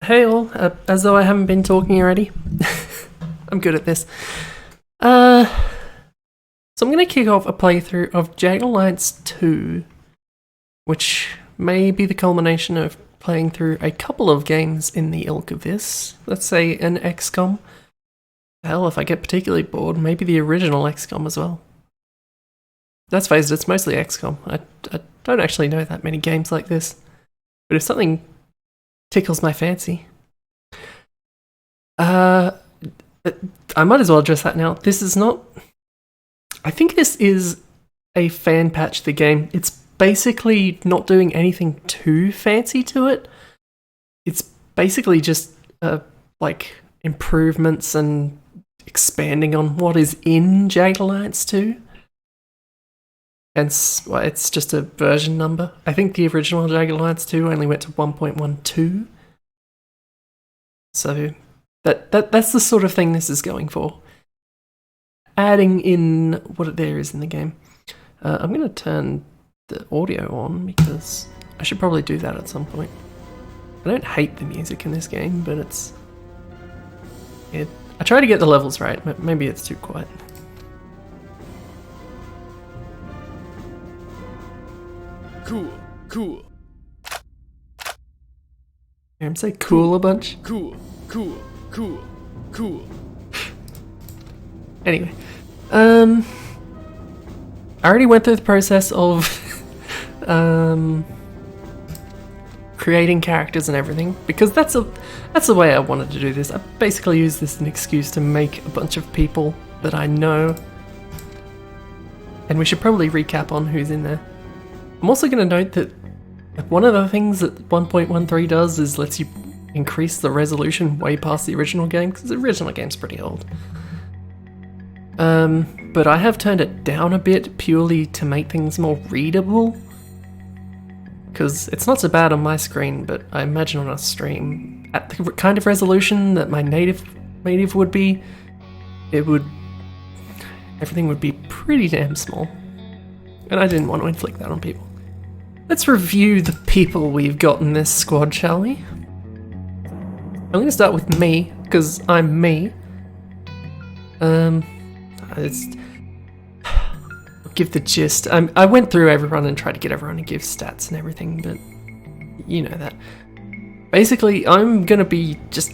Hey all, as though I haven't been talking already. I'm good at this. So I'm going to kick off a playthrough of JA2, which may be the culmination of playing through a couple of games in the ilk of this. Let's say an XCOM. Hell, if I get particularly bored, maybe the original XCOM as well. Let's face it, it's mostly XCOM. I don't actually know that many games like this. But if something tickles my fancy. I might as well address that now. This is not... I think this is a fan patch to the game. It's basically not doing anything too fancy to it. It's basically just, like, improvements and expanding on what is in JA2. Hence, well, it's just a version number. I think the original JA2 only went to 1.12. So that's the sort of thing this is going for. Adding in what there is in the game. I'm going to turn the audio on because I should probably do that at some point. I don't hate the music in this game, but I try to get the levels right, but maybe it's too quiet. Cool. Hear him say cool a bunch? Cool. Anyway, I already went through the process of creating characters and everything because that's the way I wanted to do this. I basically used this as an excuse to make a bunch of people that I know, and we should probably recap on who's in there. I'm also going to note that one of the things that 1.13 does is lets you increase the resolution way past the original game, because the original game's pretty old. But I have turned it down a bit purely to make things more readable, because it's not so bad on my screen, but I imagine on a stream, at the kind of resolution that my native would be, everything would be pretty damn small. And I didn't want to inflict that on people. Let's review the people we've got in this squad, shall we? I'm going to start with me, because I'm me. I'll give the gist. I went through everyone and tried to get everyone to give stats and everything, but you know that. Basically, I'm going to be just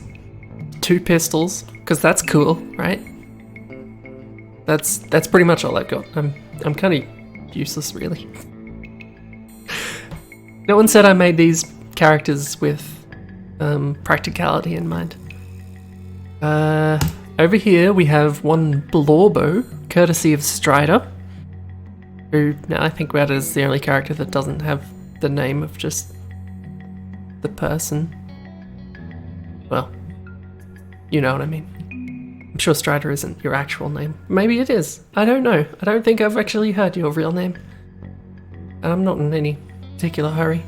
2 pistols, because that's cool, right? That's pretty much all I've got. I'm kind of useless, really. No one said I made these characters with practicality in mind. Over here we have one Blorbo, courtesy of Strider, who, now I think about it, is the only character that doesn't have the name of just the person. Well, you know what I mean. I'm sure Strider isn't your actual name. Maybe it is. I don't know. I don't think I've actually heard your real name. And I'm not in any particular hurry.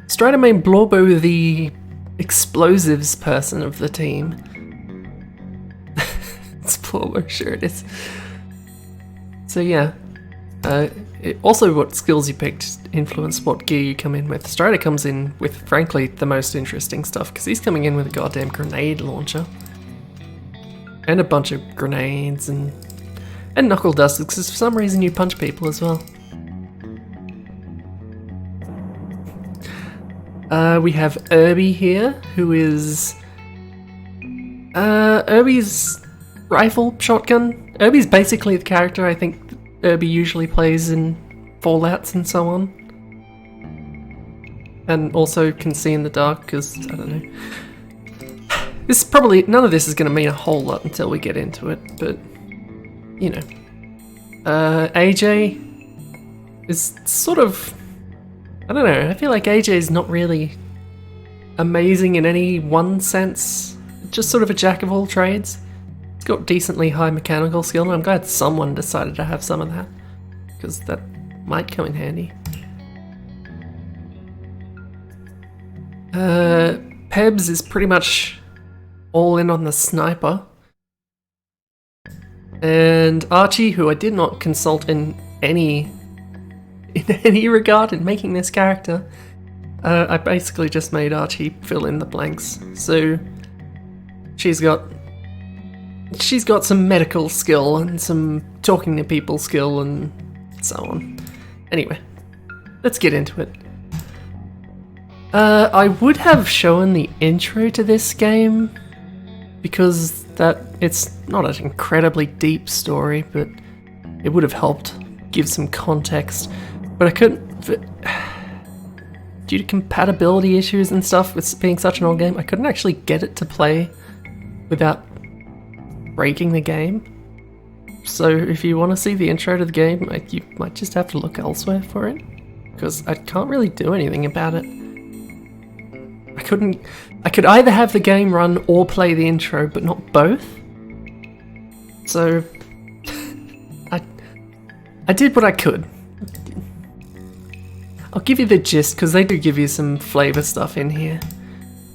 Strider made Blorbo the explosives person of the team. It's Blorbo, sure it is. So yeah. Also what skills you picked influence what gear you come in with. Strider comes in with, frankly, the most interesting stuff, because he's coming in with a goddamn grenade launcher. And a bunch of grenades and knuckle dusters, because for some reason you punch people as well. We have Irby here, who is Irby's rifle shotgun. Irby's basically the character I think Irby usually plays in Fallouts and so on. And also can see in the dark, because, I don't know. This is probably, none of this is going to mean a whole lot until we get into it, but, you know. AJ is sort of, I don't know, I feel like AJ is not really amazing in any one sense. Just sort of a jack of all trades. He's got decently high mechanical skill, and I'm glad someone decided to have some of that, because that might come in handy. Pebs is pretty much all in on the sniper. And Archie, who I did not consult in any regard in making this character, I basically just made Archie fill in the blanks. So she's got some medical skill and some talking to people skill and so on. Anyway, let's get into it. I would have shown the intro to this game because it's not an incredibly deep story, but it would have helped give some context. But I couldn't, due to compatibility issues and stuff with being such an old game, I couldn't actually get it to play without breaking the game. So if you want to see the intro to the game, you might just have to look elsewhere for it, because I can't really do anything about it. I could either have the game run or play the intro, but not both. So I did what I could. I'll give you the gist, because they do give you some flavor stuff in here.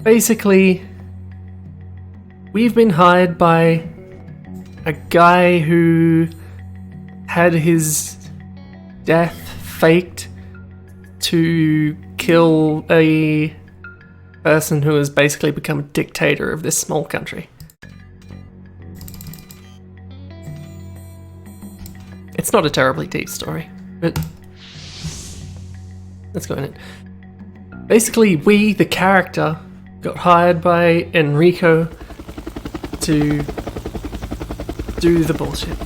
Basically, we've been hired by a guy who had his death faked to kill a person who has basically become a dictator of this small country. It's not a terribly deep story, but let's go in it. Basically, we, the character, got hired by Enrico to do the bullshit.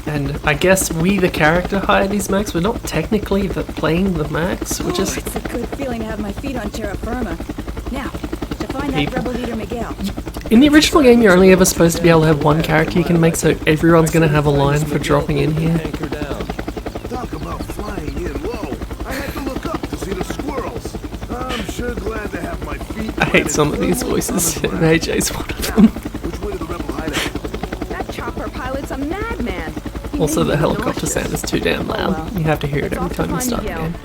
And I guess we, the character, hired these mercs. We're not technically playing the mercs. We're just... It's a good feeling to have my feet on terra firma. Now, to find that rebel leader Miguel. In the original game, you're only ever supposed to be able to have one character you can make, so everyone's going to have a line for dropping in here. Talk about flying in low. I had to look up to see the squirrels. I'm sure glad to have my feet. I hate some of these voices, and AJ's one of them. Which way to the rebel hideout? That chopper pilot's a madman. Also, the helicopter sound is too damn loud. You have to hear it every time you start the game.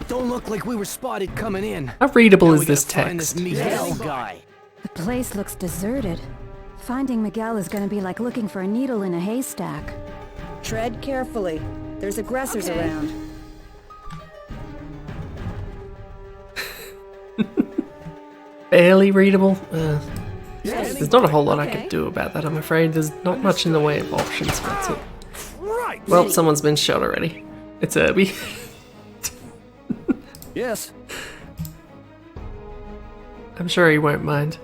Don't look like we were spotted coming in. How readable is this text? Miguel guy. The place looks deserted. Finding Miguel is gonna be like looking for a needle in a haystack. Tread carefully. There's aggressors around. Barely readable? There's not a whole lot I could do about that, I'm afraid. There's not much in the way of options, that's it. Well, someone's been shot already. It's Herbie. Yes. I'm sure he won't mind.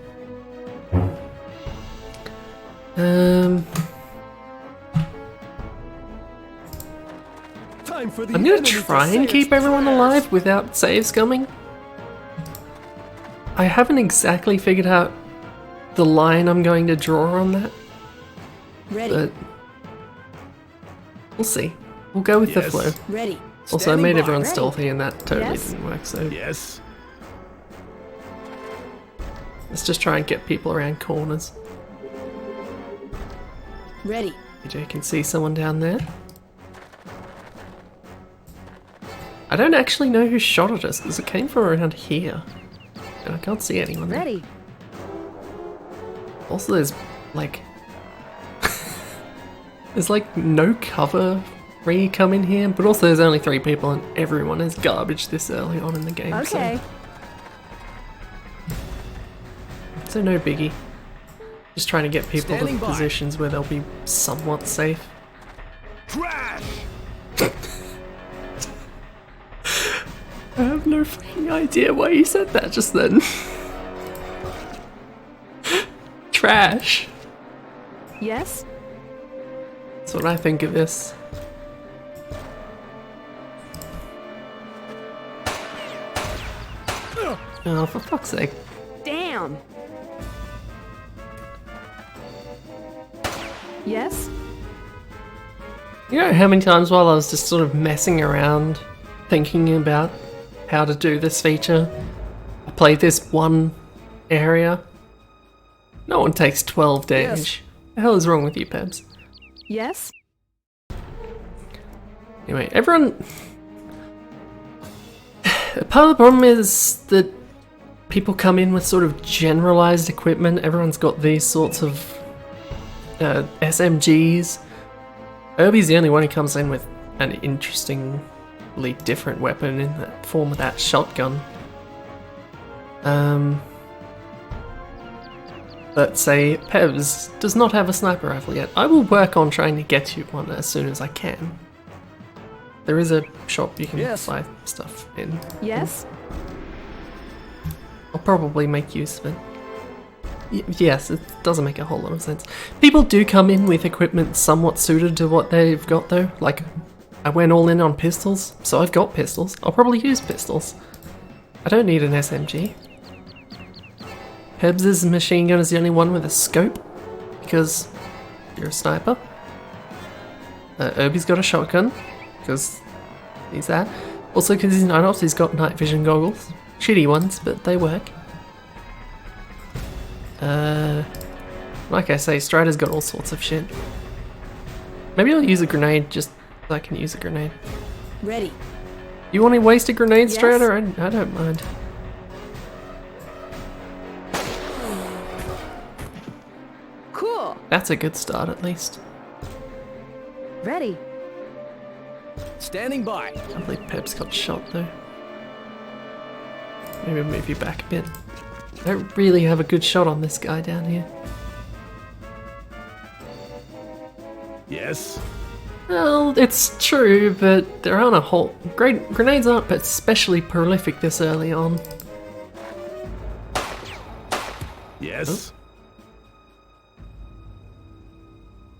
Time for the I'm gonna try and keep everyone alive without saves coming. I haven't exactly figured out the line I'm going to draw on that. Ready. But we'll see. We'll go with the flow. Ready. Also, I made everyone Ready. stealthy and that totally Yes. didn't work, so Yes. let's just try and get people around corners. Ready. AJ can see someone down there. I don't actually know who shot at us because it came from around here. And I can't see anyone there. Ready. Also, there's like... there's like no cover where you come in here, but also there's only 3 people and everyone is garbage this early on in the game. Okay. So no biggie. Just trying to get people Standing to by. positions where they'll be somewhat safe. Trash. I have no fucking idea why you said that just then. Trash. Yes? That's what I think of this. Oh, for fuck's sake. Damn. Yes? You know how many times while I was just sort of messing around, thinking about how to do this feature, I played this one area? No one takes 12 damage. Yes. What the hell is wrong with you, Pebs? Yes? Anyway, everyone... Part of the problem is that people come in with sort of generalized equipment. Everyone's got these sorts of SMGs. Herbie's the only one who comes in with an interesting really different weapon in the form of that shotgun. Let's say Pebs does not have a sniper rifle yet. I will work on trying to get you one as soon as I can. There is a shop you can buy stuff in. Yes? I'll probably make use of it. Yes, it doesn't make a whole lot of sense. People do come in with equipment somewhat suited to what they've got though. Like, I went all in on pistols, so I've got pistols. I'll probably use pistols. I don't need an SMG. Pebs' machine gun is the only one with a scope, because you're a sniper. Irby's got a shotgun, because he's that. Also, because he's night ops, he's got night vision goggles. Shitty ones, but they work. Like I say, Strider's got all sorts of shit. Maybe I'll use a grenade just so I can use a grenade. Ready. You want to waste a grenade, Yes. Strider? I don't mind. Cool. That's a good start, at least. Ready. Standing by. I believe Peb's got shot, though. Maybe move you back a bit. I don't really have a good shot on this guy down here. Yes? Well, it's true, but there aren't a whole... Grenades aren't especially prolific this early on. Yes?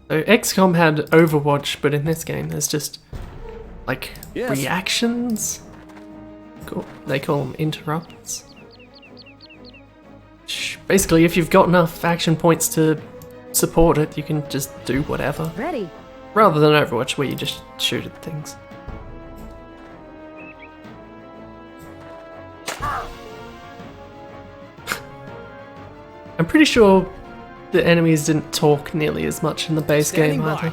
So XCOM had Overwatch, but in this game there's just, like, Yes. reactions? They call them interrupts. Basically, if you've got enough action points to support it, you can just do whatever. Ready. Rather than Overwatch, where you just shoot at things. I'm pretty sure the enemies didn't talk nearly as much in the base Standing game by. either.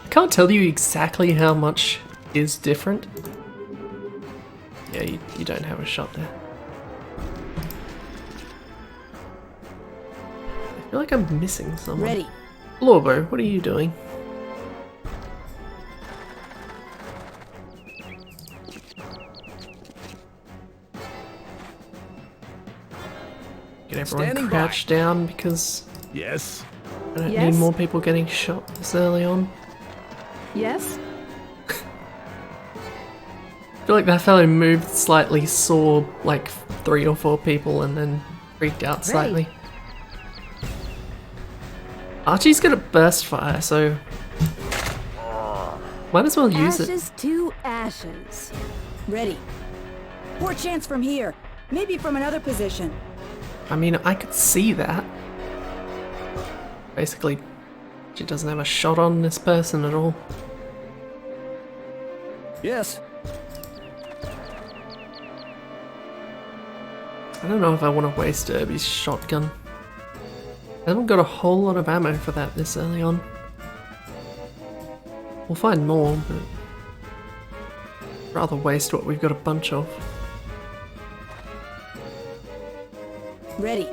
I can't tell you exactly how much is different. Yeah, you don't have a shot there. I feel like I'm missing someone. Ready. Lorbo, what are you doing? Get everyone Standing by. crouched down because Yes? I don't Yes. need more people getting shot this early on. Yes? I feel like that fellow moved slightly, saw like 3 or 4 people and then freaked out slightly. Archie's got a burst fire, so might as well use it. Ashes to ashes. Ready. More chance from here. Maybe from another position. I mean, I could see that. Basically, she doesn't have a shot on this person at all. Yes. I don't know if I want to waste Irby's shotgun. I haven't got a whole lot of ammo for that this early on. We'll find more, but rather waste what we've got a bunch of. Ready.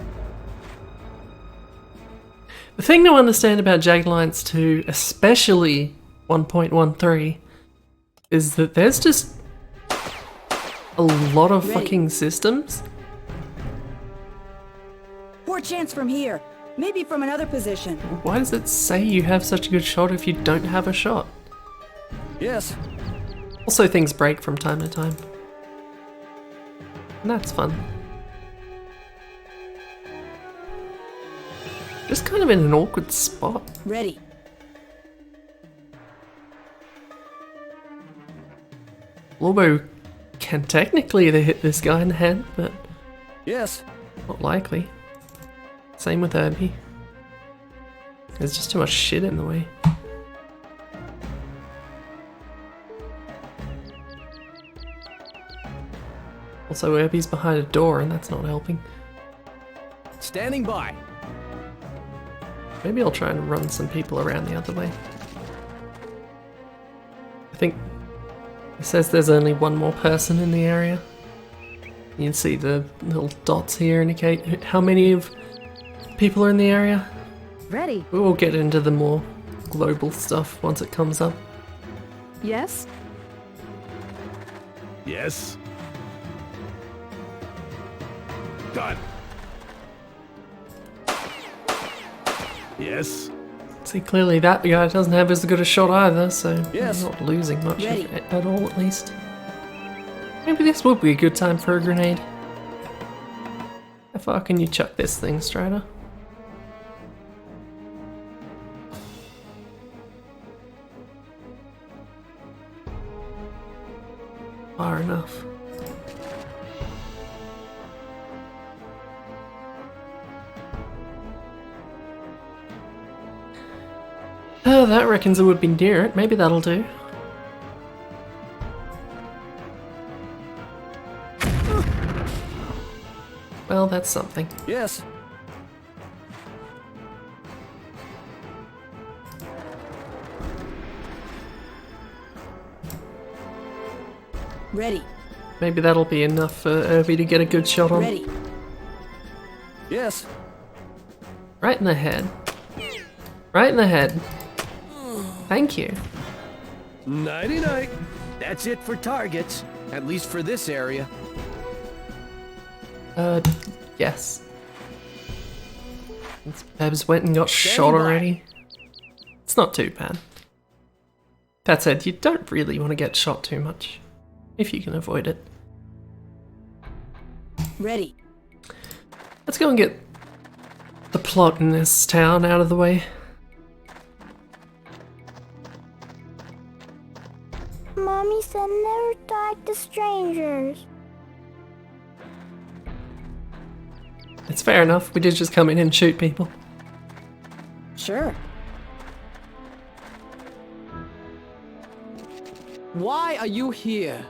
The thing to understand about JA2 Alliance 2, especially 1.13, is that there's just a lot of Ready. fucking systems. More chance from here. Maybe from another position. Why does it say you have such a good shot if you don't have a shot? Yes. Also, things break from time to time. And that's fun. Just kind of in an awkward spot. Ready. Lobo can technically either hit this guy in the head, but Yes. not likely. Same with Irby. There's just too much shit in the way. Also, Irby's behind a door and that's not helping. Standing by. Maybe I'll try and run some people around the other way. I think it says there's only one more person in the area. You can see the little dots here indicate how many of people are in the area. Ready. We will get into the more global stuff once it comes up. Yes? Yes. Done. Yes. See, clearly that guy doesn't have as good a shot either, so Yes. I'm not losing much Ready. at all, at least. Maybe this would be a good time for a grenade. How far can you chuck this thing, Strider? Far enough. Oh, that reckons it would be near it. Maybe that'll do. Well, that's something. Yes. Ready. Maybe that'll be enough for Irby to get a good shot on. Ready. Yes. Right in the head. Right in the head. Thank you. Nighty-night. That's it for targets, at least for this area. Yes. Babs went and got Standing shot by. already. It's not too bad. That said, you don't really want to get shot too much, if you can avoid it. Ready. Let's go and get the plot in this town out of the way. Mommy said never talk to strangers. It's fair enough, we did just come in and shoot people. Sure. Why are you here?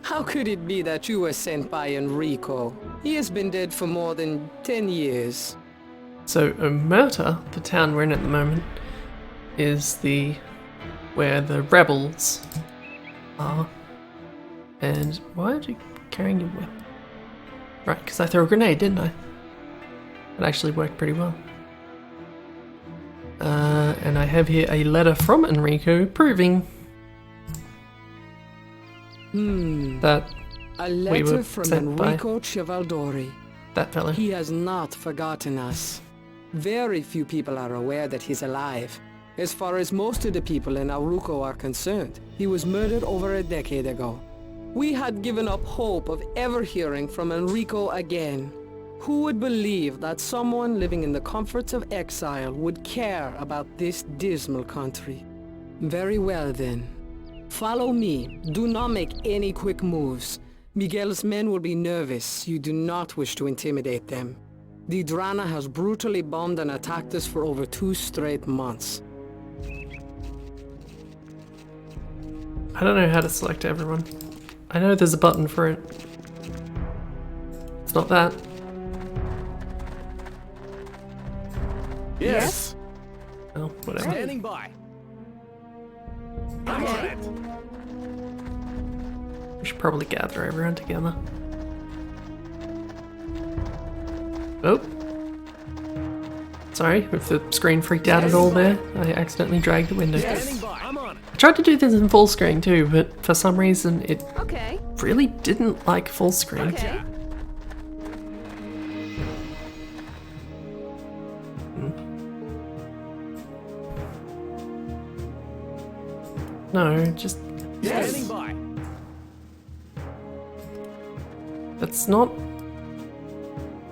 How could it be that you were sent by Enrico? He has been dead for more than 10 years. So Omerta, the town we're in at the moment, is where the rebels are. And why are you carrying your weapon? Right, because I threw a grenade, didn't I? It actually worked pretty well. And I have here a letter from Enrico proving that A we letter were from sent by Enrico Civaldori. that fellow. He has not forgotten us. Very few people are aware that he's alive. As far as most of the people in Aruco are concerned, he was murdered over a decade ago. We had given up hope of ever hearing from Enrico again. Who would believe that someone living in the comforts of exile would care about this dismal country? Very well then. Follow me. Do not make any quick moves. Miguel's men will be nervous. You do not wish to intimidate them. The Drana has brutally bombed and attacked us for over 2 straight months. I don't know how to select everyone. I know there's a button for it. It's not that. Yes. Oh, whatever. Standing by. I'm on it. We should probably gather everyone together. Oh. Sorry if the screen freaked out at all there. I accidentally dragged the window. Standing by. I'm on it. I tried to do this in full screen too, but for some reason it Okay. really didn't like full screen. Okay. No, just Standing by. that's not.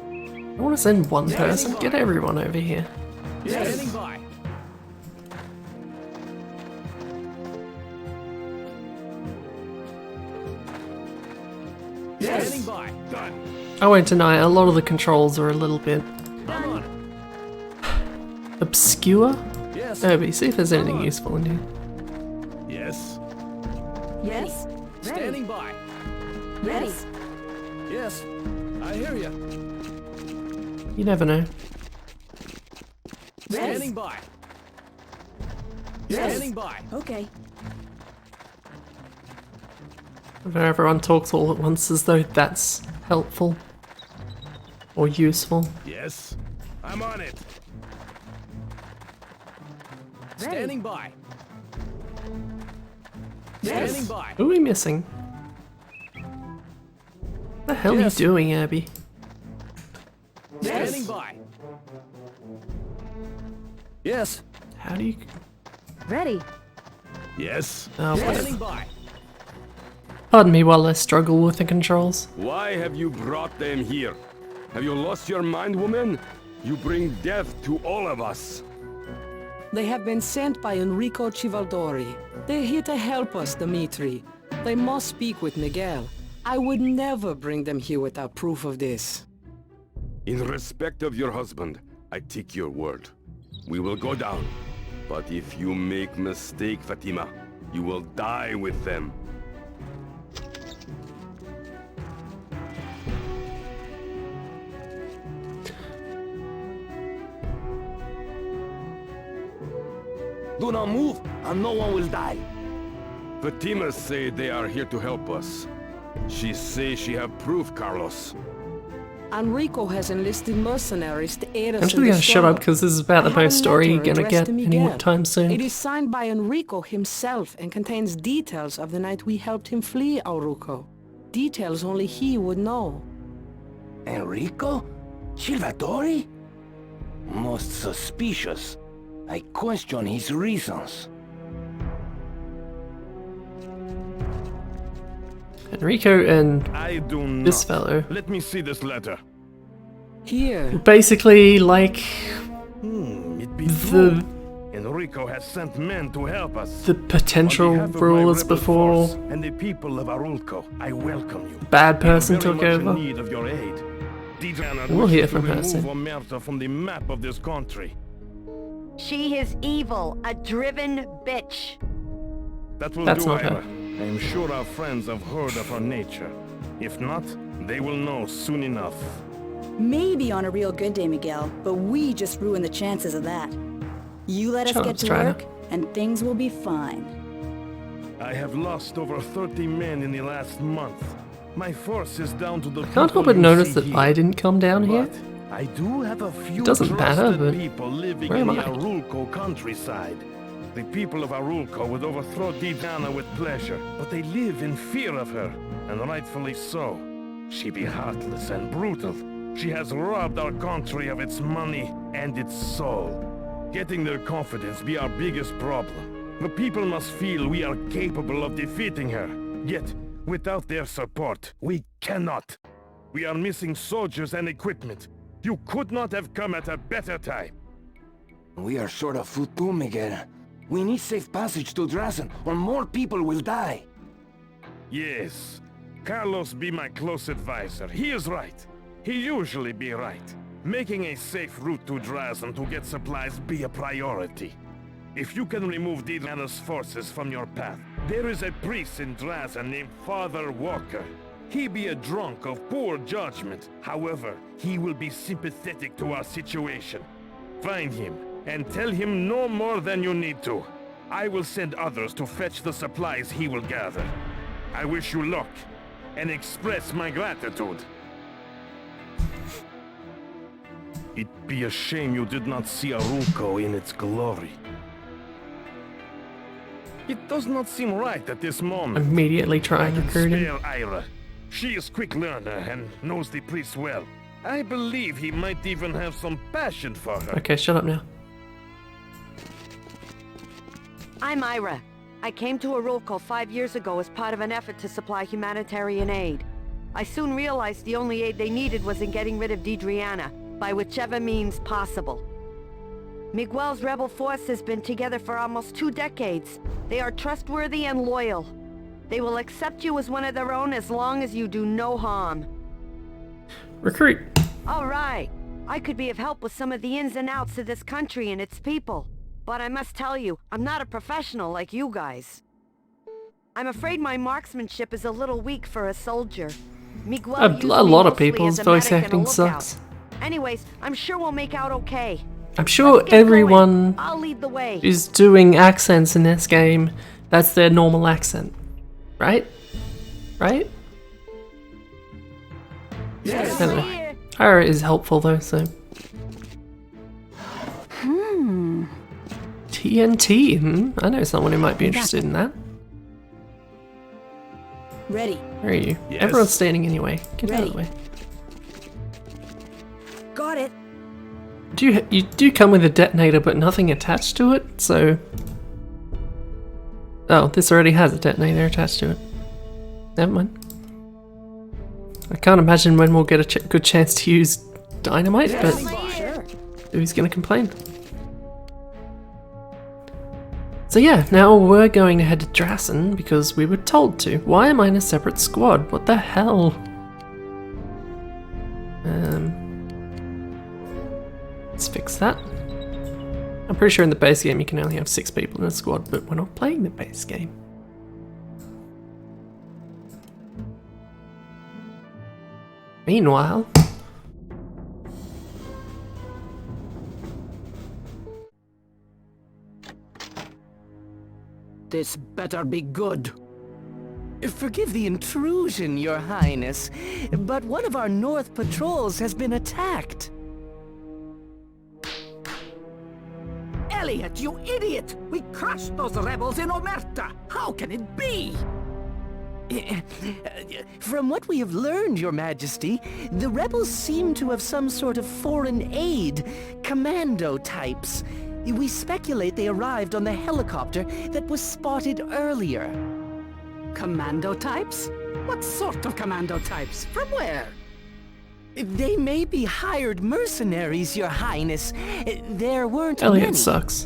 I want to send one person. Get everyone over here. Standing by. Standing by. Done. I won't deny a lot of the controls are a little bit I'm on it. obscure. Yes. Irby, see if there's anything useful in here. Yes. Yes. Standing by. Ready. Yes. I hear you. You never know. Standing by. Standing by. Okay. Where everyone talks all at once as though that's helpful or useful. Yes. I'm on it. Standing by. Standing by. Who are we missing? What the hell are you doing, Abby? Standing by. Yes. How do you... Ready. Yes? Oh, Standing whatever. by. Pardon me while I struggle with the controls. Why have you brought them here? Have you lost your mind, woman? You bring death to all of us. They have been sent by Enrico Civaldori. They're here to help us, Dimitri. They must speak with Miguel. I would never bring them here without proof of this. In respect of your husband, I take your word. We will go down. But if you make mistake, Fatima, you will die with them. Do not move, and no one will die. Fatima say they are here to help us. She say she have proof, Carlos. Enrico has enlisted mercenaries to aid us I'm just gonna shut up because this is about the most story you're gonna get any time soon. It is signed by Enrico himself and contains details of the night we helped him flee Auruco. Details only he would know. Enrico? Civaldori? Most suspicious. I question his reasons. Enrico and I do not. this fellow Let me see this letter. Here, basically like It be the true. Enrico has sent men to help us. the potential On behalf of my rulers rebel before force and the people of Arulco, I welcome you. bad person Very took much over. in need of your aid. Diana We'll hear wishes to from her remove soon. Omerta from the map of this country. She is evil, a driven bitch. That will That's do, not her. Ira. I am sure our friends have heard of her nature. If not, they will know soon enough. Maybe on a real good day, Miguel, but we just ruined the chances of that. You let us Shut get up, to Strider. work, and things will be fine. I have lost over 30 men in the last month. My force is down to the Can't help people but you notice see that here. I didn't come down here. But I do have a few doesn't matter, trusted but people living where in am the I? Arulco countryside. The people of Arulco would overthrow Diana with pleasure, but they live in fear of her, and rightfully so. She be heartless and brutal. She has robbed our country of its money and its soul. Getting their confidence be our biggest problem. The people must feel we are capable of defeating her. Yet, without their support, we cannot. We are missing soldiers and equipment. You could not have come at a better time. We are short of food too, Miguel. We need safe passage to Drazen, or more people will die. Yes. Carlos be my close advisor. He is right. He usually be right. Making a safe route to Drazen to get supplies be a priority. If you can remove Diana's forces from your path, there is a priest in Drazen named Father Walker. He be a drunk of poor judgment. However, he will be sympathetic to our situation. Find him, and tell him no more than you need to. I will send others to fetch the supplies he will gather. I wish you luck, and express my gratitude. It be a shame you did not see Arulco in its glory. It does not seem right at this moment. Immediately try I and can recruit him. spare Ira. She is quick learner and knows the priest well. I believe he might even have some passion for her. Okay, shut up now. I'm Ira. I came to Arulco 5 years ago as part of an effort to supply humanitarian aid. I soon realized the only aid they needed was in getting rid of Diana, by whichever means possible. Miguel's rebel force has been together for almost 2 decades. They are trustworthy and loyal. They will accept you as one of their own as long as you do no harm. Recruit. All right. I could be of help with some of the ins and outs of this country and its people. But I must tell you, I'm not a professional like you guys. I'm afraid my marksmanship is a little weak for a soldier. Miguel used A me lot of mostly people's as a voice medic and a acting lookout. sucks. Anyways, I'm sure we'll make out okay. I'm sure Let's get everyone going. I'll lead the way. who's doing accents in this game, that's their normal accent. Right? Right? Yes. I don't know. Ira is helpful though, so. TNT, I know someone who might be interested in that. Ready. Where are you? Yes. Everyone's standing anyway. Get out of the way. Got it. You do come with a detonator, but nothing attached to it, so... Oh, this already has a detonator attached to it. Never mind. I can't imagine when we'll get a good chance to use dynamite, but Sure. who's gonna complain? So yeah, now we're going to head to Drassen because we were told to. Why am I in a separate squad? What the hell? Let's fix that. I'm pretty sure in the base game you can only have 6 people in a squad, but we're not playing the base game. Meanwhile... This better be good. Forgive the intrusion, Your Highness, but one of our North patrols has been attacked. Elliot, you idiot! We crushed those rebels in Omerta! How can it be? From what we have learned, Your Majesty, the rebels seem to have some sort of foreign aid, commando types. We speculate they arrived on the helicopter that was spotted earlier. Commando types? What sort of commando types? From where? They may be hired mercenaries, Your Highness. There weren't Elliot many. sucks.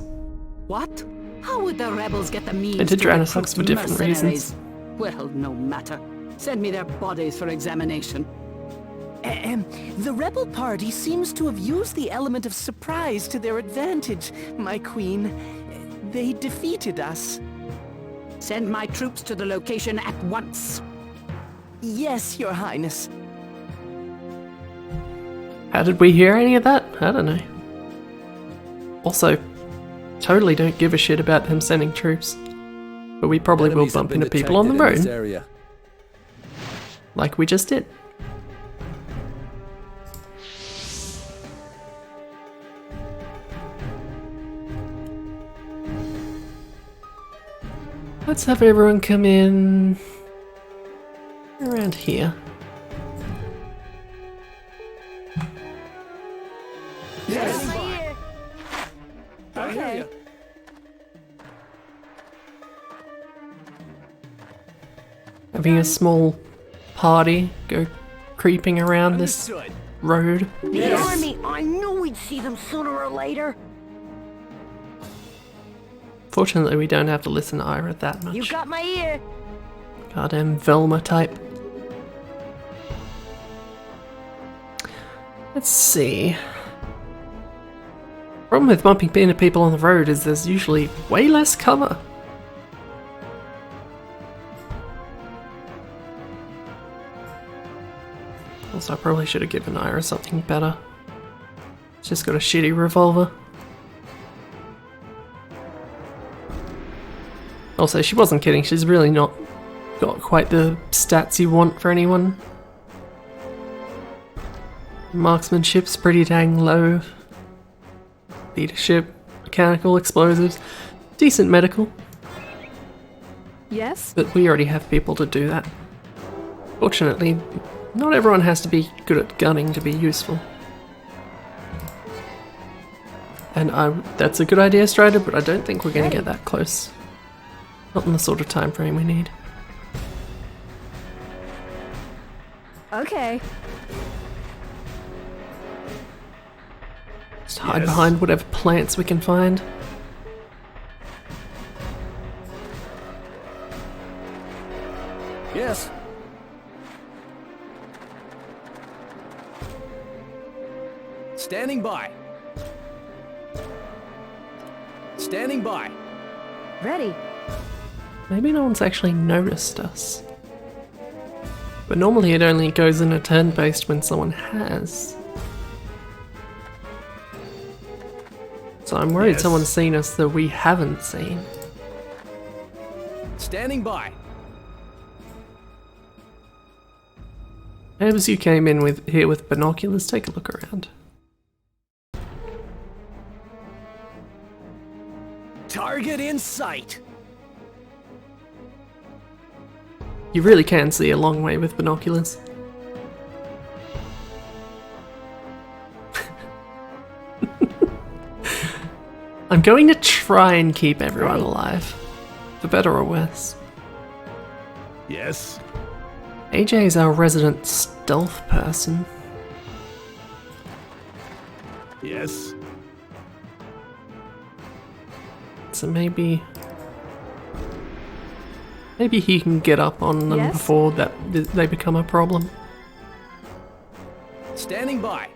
What? How would the rebels get the means And to Tidrana recruit sucks for different mercenaries? reasons. Well, no matter. Send me their bodies for examination. The rebel party seems to have used the element of surprise to their advantage, my queen. They defeated us. Send my troops to the location at once. Yes, Your Highness. How did we hear any of that? I don't know. Also, totally don't give a shit about them sending troops. But we probably will bump into people on the road. Like we just did. Let's have everyone come in around here. Yes. Okay. Having a small party go creeping around this road. The army, I knew we'd see them sooner or later. Fortunately, we don't have to listen to Ira that much. You got my ear. Goddamn Velma type. Let's see. Problem with bumping into people on the road is there's usually way less cover. Also, I probably should have given Ira something better. She's just got a shitty revolver. Also, she wasn't kidding, she's really not got quite the stats you want for anyone. Marksmanship's pretty dang low. Leadership, mechanical, explosives, decent medical. Yes? But we already have people to do that. Fortunately, not everyone has to be good at gunning to be useful. And that's a good idea, Strider, but I don't think we're going to get that close. Not in the sort of time frame we need. Okay. Just hide behind whatever plants we can find. Yes. Standing by. Standing by. Ready. Maybe no one's actually noticed us. But normally it only goes in a turn-based when someone has. So I'm worried someone's seen us that we haven't seen. Standing by. As you came in here with binoculars, take a look around. Target in sight. You really can see a long way with binoculars. I'm going to try and keep everyone alive, for better or worse. Yes? AJ is our resident stealth person. Yes? So maybe he can get up on them before they become a problem. Standing by.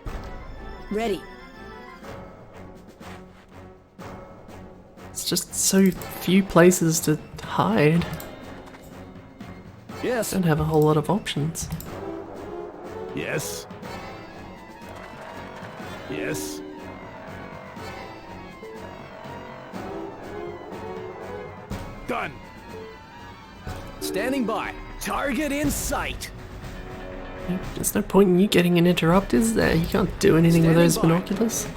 Ready. It's just so few places to hide. Yes. Don't have a whole lot of options. Yes. Yes. Done. Standing by. Target in sight. There's no point in you getting an interrupt, is there? You can't do anything with those binoculars.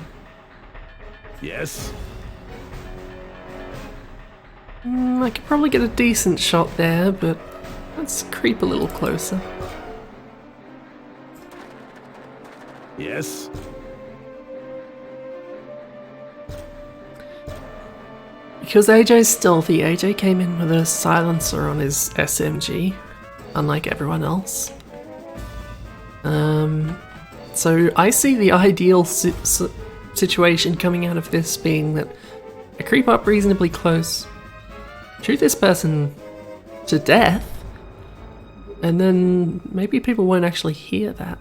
Yes. I could probably get a decent shot there, but let's creep a little closer. Yes. Because AJ's stealthy, AJ came in with a silencer on his SMG, unlike everyone else. So I see the ideal situation coming out of this being that I creep up reasonably close, shoot this person to death, and then maybe people won't actually hear that.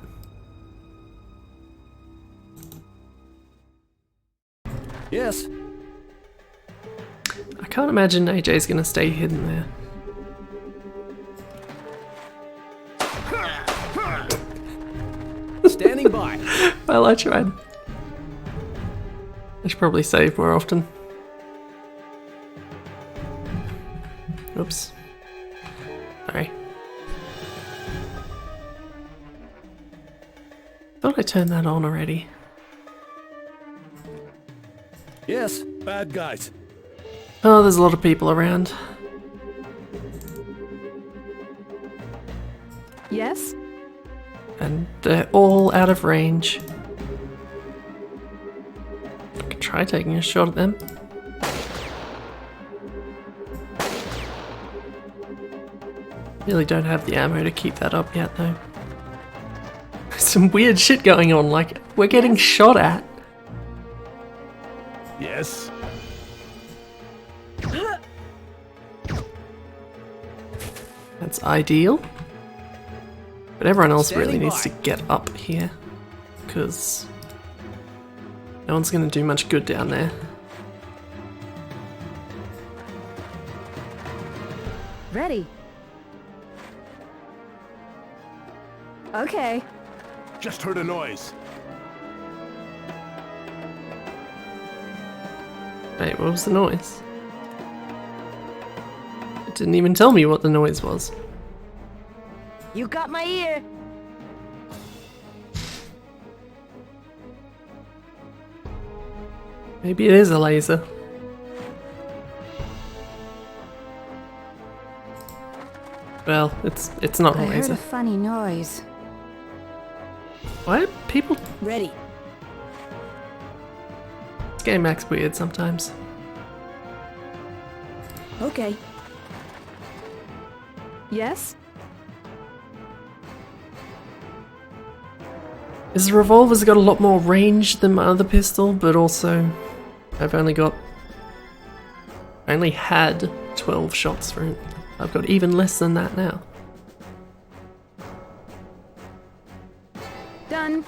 Yes. I can't imagine AJ's gonna stay hidden there. Standing by. Well, I tried. I should probably save more often. Oops. Sorry. Thought I turned that on already. Yes. Bad guys. Oh, there's a lot of people around. Yes? And they're all out of range. I could try taking a shot at them. Really don't have the ammo to keep that up yet, though. Some weird shit going on, like, we're getting shot at. Yes. That's ideal. But everyone else really Standing needs by. to get up here, because no one's going to do much good down there. Ready. Okay. Just heard a noise. Wait, what was the noise? It didn't even tell me what the noise was. You got my ear. Maybe it is a laser. Well, it's not a I heard laser. a funny noise. Why are people... Ready. This game acts weird sometimes. Okay. Yes? This revolver's got a lot more range than my other pistol, but also I only had 12 shots for it. I've got even less than that now. Done.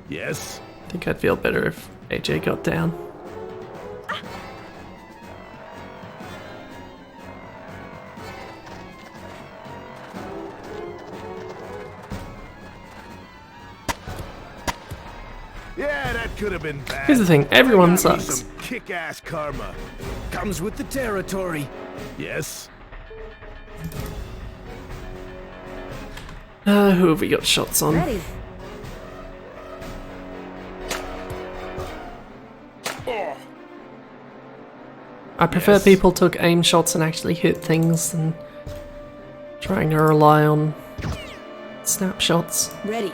Yes. I think I'd feel better if AJ got down. Yeah, that could have been bad. Here's the thing, everyone I got me sucks. some kick-ass karma. Comes with the territory. Yes. Who have we got shots on? Ready. I prefer Yes. people took aim shots and actually hit things than trying to rely on snapshots. Ready.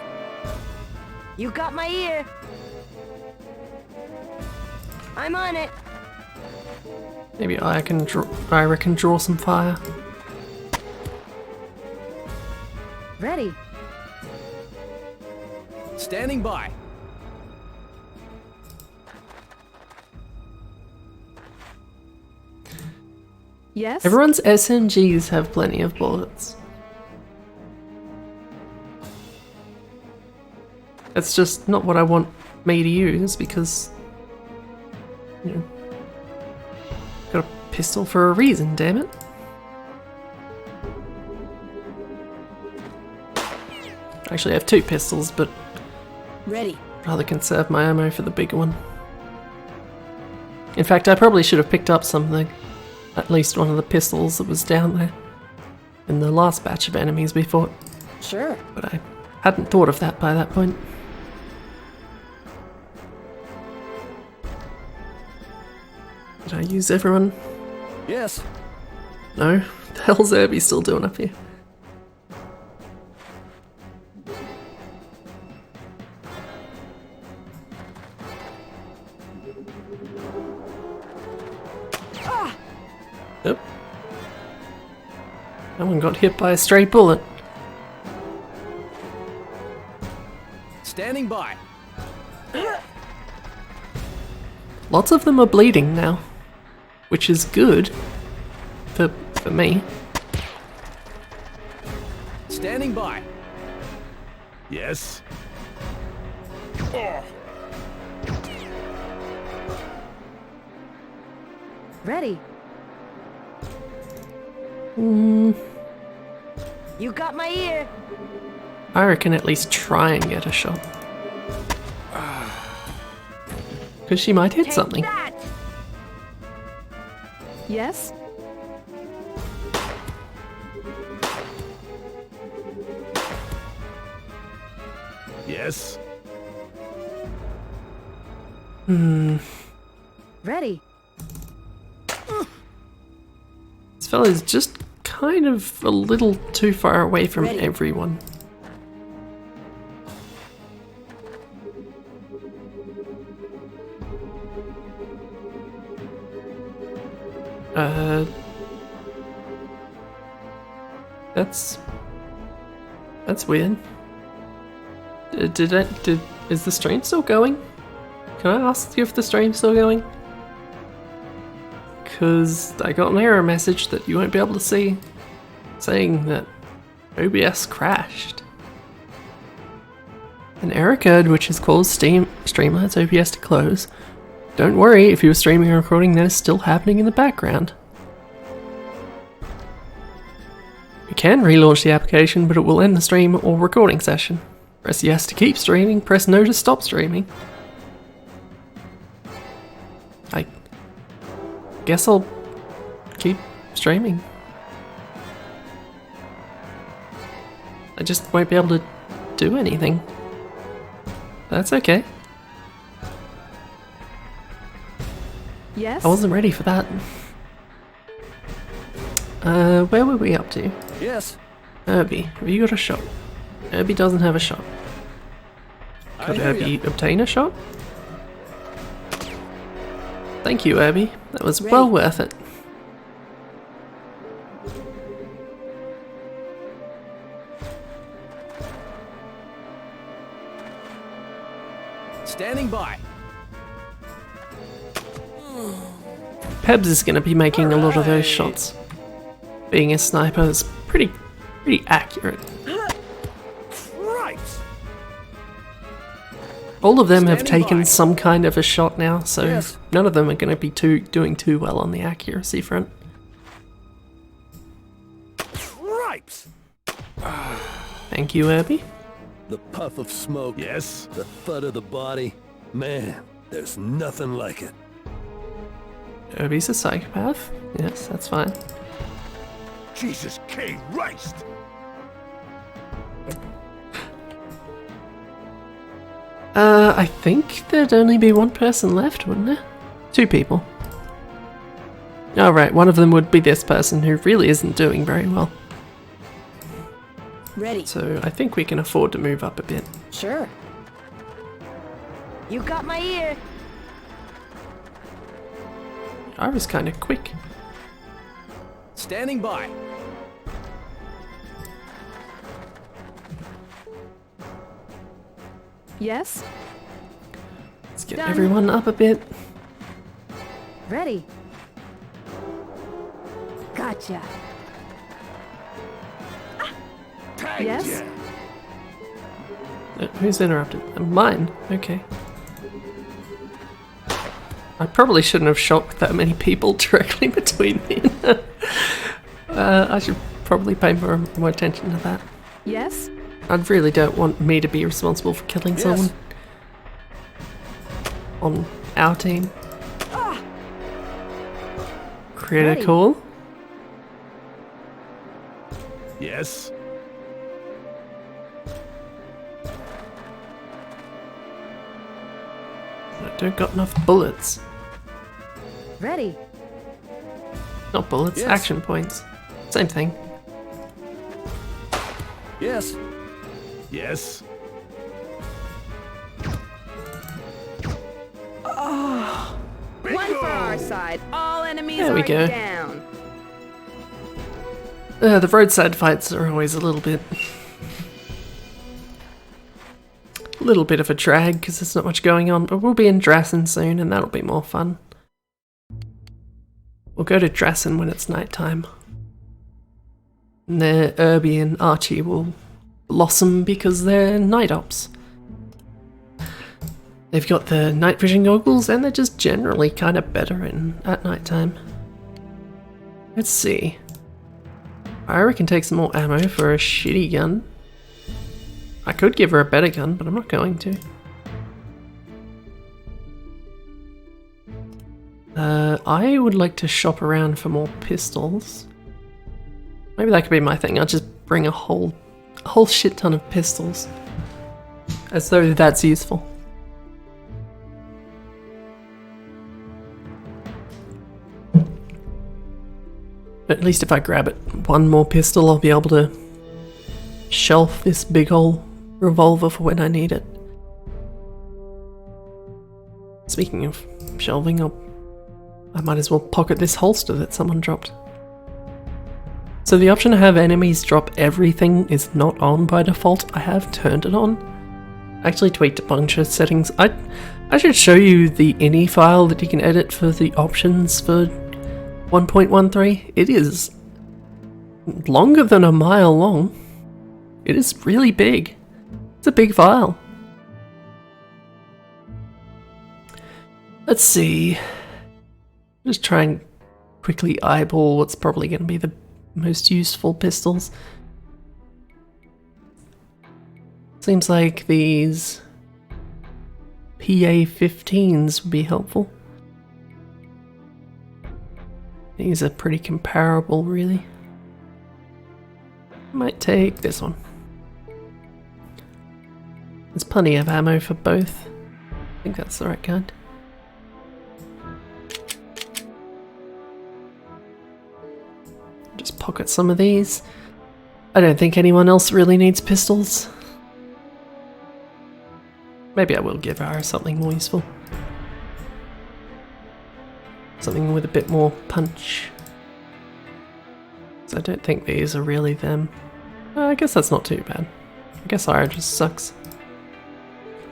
You got my ear. I'm on it. Maybe I reckon draw some fire. Ready. Standing by. Yes? Everyone's SMGs have plenty of bullets. It's just not what I want me to use because, you know, got a pistol for a reason, damn it. Actually, I have 2 pistols, but Ready. I'd rather conserve my ammo for the bigger one. In fact, I probably should have picked up something. At least one of the pistols that was down there in the last batch of enemies we fought. Sure. But I hadn't thought of that by that point. Did I use everyone? Yes. No? The hell's Herbie still doing up here? Yep. No one got hit by a stray bullet. Standing by. Lots of them are bleeding now, which is good for me. Standing by. Yes. Ready. You got my ear. I reckon at least try and get a shot. Because she might hit Take something. that. Yes? Yes. Ready. This fella's just kind of a little too far away from Ready. everyone. That's weird. Is the stream still going? Can I ask you if the stream's still going? Because I got an error message that you won't be able to see, saying that OBS crashed. An error occurred which has caused Streamlabs OBS to close. Don't worry, if you were streaming or recording, that is still happening in the background. You can relaunch the application, but it will end the stream or recording session. Press yes to keep streaming, press no to stop streaming. I guess I'll keep streaming. I just won't be able to do anything. That's okay. Yes? I wasn't ready for that. Where were we up to? Yes. Herbie, have you got a shot? Herbie doesn't have a shot. Could Herbie obtain a shot? Thank you, Herbie. That was Ready. well worth it. Standing by. Pebs is going to be making a lot of those shots. Being a sniper is pretty accurate. Right. All of them have Standing taken by. some kind of a shot now, so Yes. none of them are going to be doing too well on the accuracy front. Right. Thank you, Herbie. The puff of smoke. Yes. The thud of the body. Man, there's nothing like it. Herbie's a psychopath. Yes, that's fine. Jesus Christ. I think there'd only be one person left, wouldn't there? 2 people. Oh right, one of them would be this person who really isn't doing very well. Ready. So I think we can afford to move up a bit. Sure. You got my ear. I was kind of quick. Standing by. Yes? Let's get Done. everyone up a bit. Ready. Gotcha. Yes? Who's interrupted? Mine. Okay. I probably shouldn't have shot with that many people directly between me. I should probably pay more attention to that. Yes? I really don't want me to be responsible for killing someone on our team. Critical. Yes. I don't got enough bullets. Ready. Not bullets, Yes. action points. Same thing. Yes. Yes. One for our side. All enemies There we are go. down. The roadside fights are always a little bit of a drag because there's not much going on, but we'll be in Drassen soon and that'll be more fun. We'll go to Drassen when it's nighttime. And their Irby and Archie will blossom because they're night ops. They've got the night vision goggles and they're just generally kind of better at nighttime. Let's see. I can take some more ammo for a shitty gun. I could give her a better gun, but I'm not going to. I would like to shop around for more pistols. Maybe that could be my thing. I'll just bring a whole shit ton of pistols. As though that's useful. At least if I grab it, one more pistol, I'll be able to shelf this big old revolver for when I need it. Speaking of shelving, I might as well pocket this holster that someone dropped. So the option to have enemies drop everything is not on by default. I have turned it on. I actually tweaked a bunch of settings. I should show you the ini file that you can edit for the options for 1.13. It is longer than a mile long. It is really big. It's a big file. Let's see. Just try and quickly eyeball what's probably going to be the most useful pistols. Seems like these PA-15s would be helpful. These are pretty comparable, really. Might take this one. There's plenty of ammo for both. I think that's the right kind. Just pocket some of these. I don't think anyone else really needs pistols. Maybe I will give her something more useful. Something with a bit more punch. So I don't think these are really them. I guess that's not too bad. I guess Ira just sucks.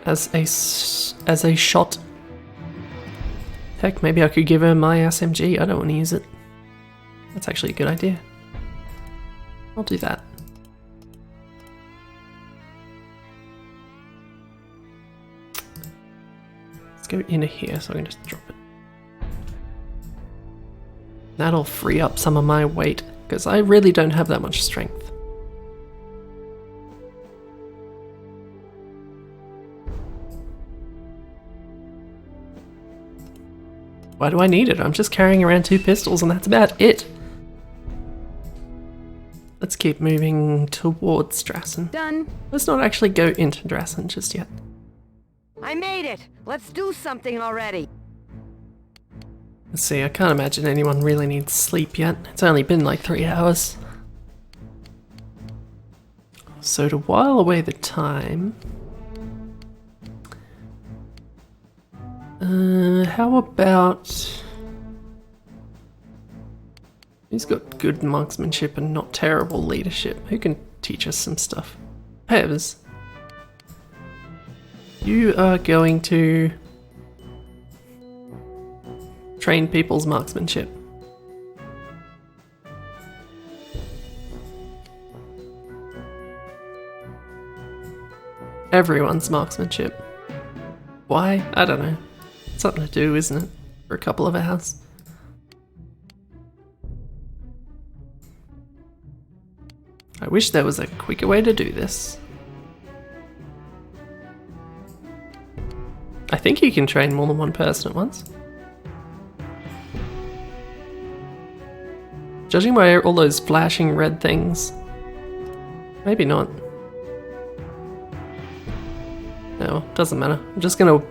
As a shot. Heck, maybe I could give her my SMG. I don't want to use it. That's actually a good idea. I'll do that. Let's go into here so I can just drop it. That'll free up some of my weight, because I really don't have that much strength. Why do I need it? I'm just carrying around 2 pistols and that's about it. Let's keep moving towards Drassen. Done. Let's not actually go into Drassen just yet. I made it! Let's do something already! Let's see, I can't imagine anyone really needs sleep yet. It's only been like 3 hours. So to while away the time... how about... Who's got good marksmanship and not terrible leadership? Who can teach us some stuff? Pevs. You are going to train people's marksmanship. Everyone's marksmanship. Why? I don't know. Something to do, isn't it? For a couple of hours. I wish there was a quicker way to do this. I think you can train more than one person at once. Judging by all those flashing red things, maybe not. No, doesn't matter. I'm just gonna...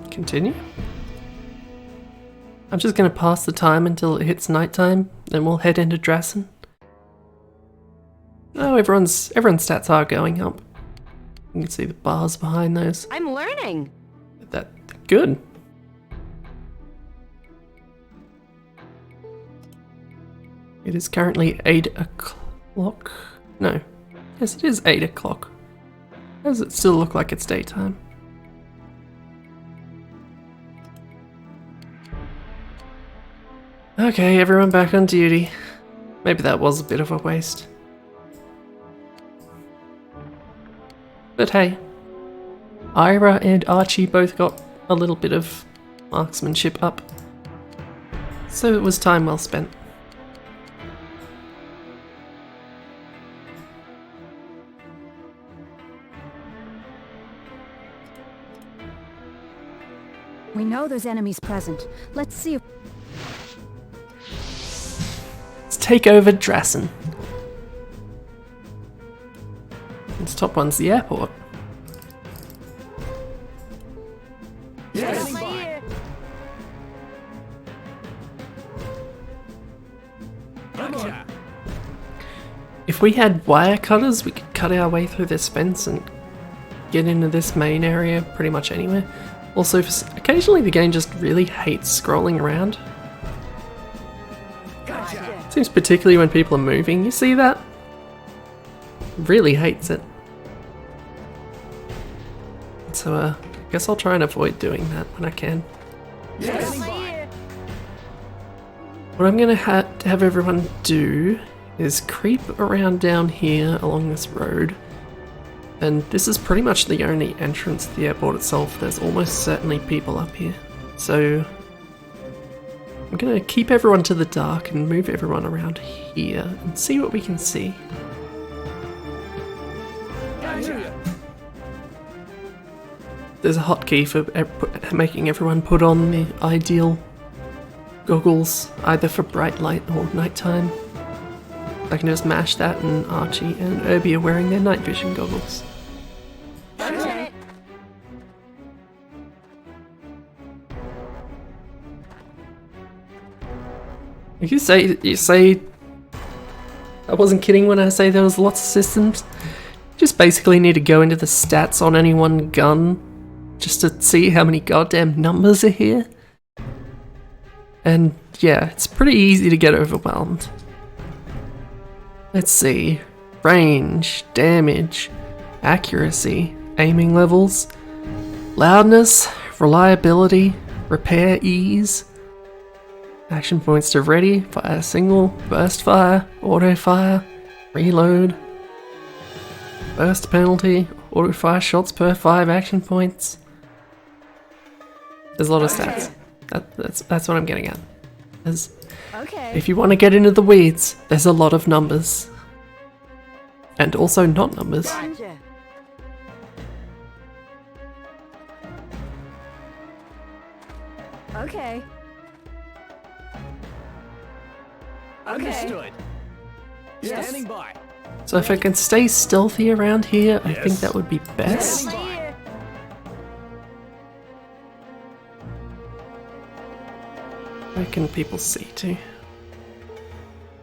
continue? I'm just gonna pass the time until it hits nighttime, then we'll head into Drassen. Oh, everyone's stats are going up. You can see the bars behind those. I'm learning. That good. It is currently 8 o'clock. No. Yes, it is 8 o'clock. How does it still look like it's daytime? Okay, everyone back on duty. Maybe that was a bit of a waste. But hey, Ira and Archie both got a little bit of marksmanship up. So it was time well spent. We know there's enemies present. Let's see if... Let's take over Drassen. This top one's the airport. Yes. Gotcha. If we had wire cutters, we could cut our way through this fence and get into this main area pretty much anywhere. Also, occasionally the game just really hates scrolling around. Gotcha. Seems particularly when people are moving, you see that? Really hates it. So I guess I'll try and avoid doing that when I can. Yes. What I'm gonna have everyone do is creep around down here along this road. And this is pretty much the only entrance to the airport itself. There's almost certainly people up here. So I'm gonna keep everyone to the dark and move everyone around here and see what we can see. There's a hotkey for making everyone put on the ideal goggles, either for bright light or nighttime. I can just mash that, and Archie and Irby are wearing their night vision goggles. You say I wasn't kidding when I say there was lots of systems. Just basically need to go into the stats on any one gun just to see how many goddamn numbers are here. And yeah, it's pretty easy to get overwhelmed. Let's see. Range, damage, accuracy, aiming levels, loudness, reliability, repair ease, action points to ready, fire single, burst fire, auto fire, reload, burst penalty, auto fire shots per 5 action points. There's a lot of stats. That's what I'm getting at. If you want to get into the weeds, there's a lot of numbers. And also not numbers. Gotcha. Okay. Understood. Yes. Standing by. So if I can stay stealthy around here, I think that would be best. Where can people see to?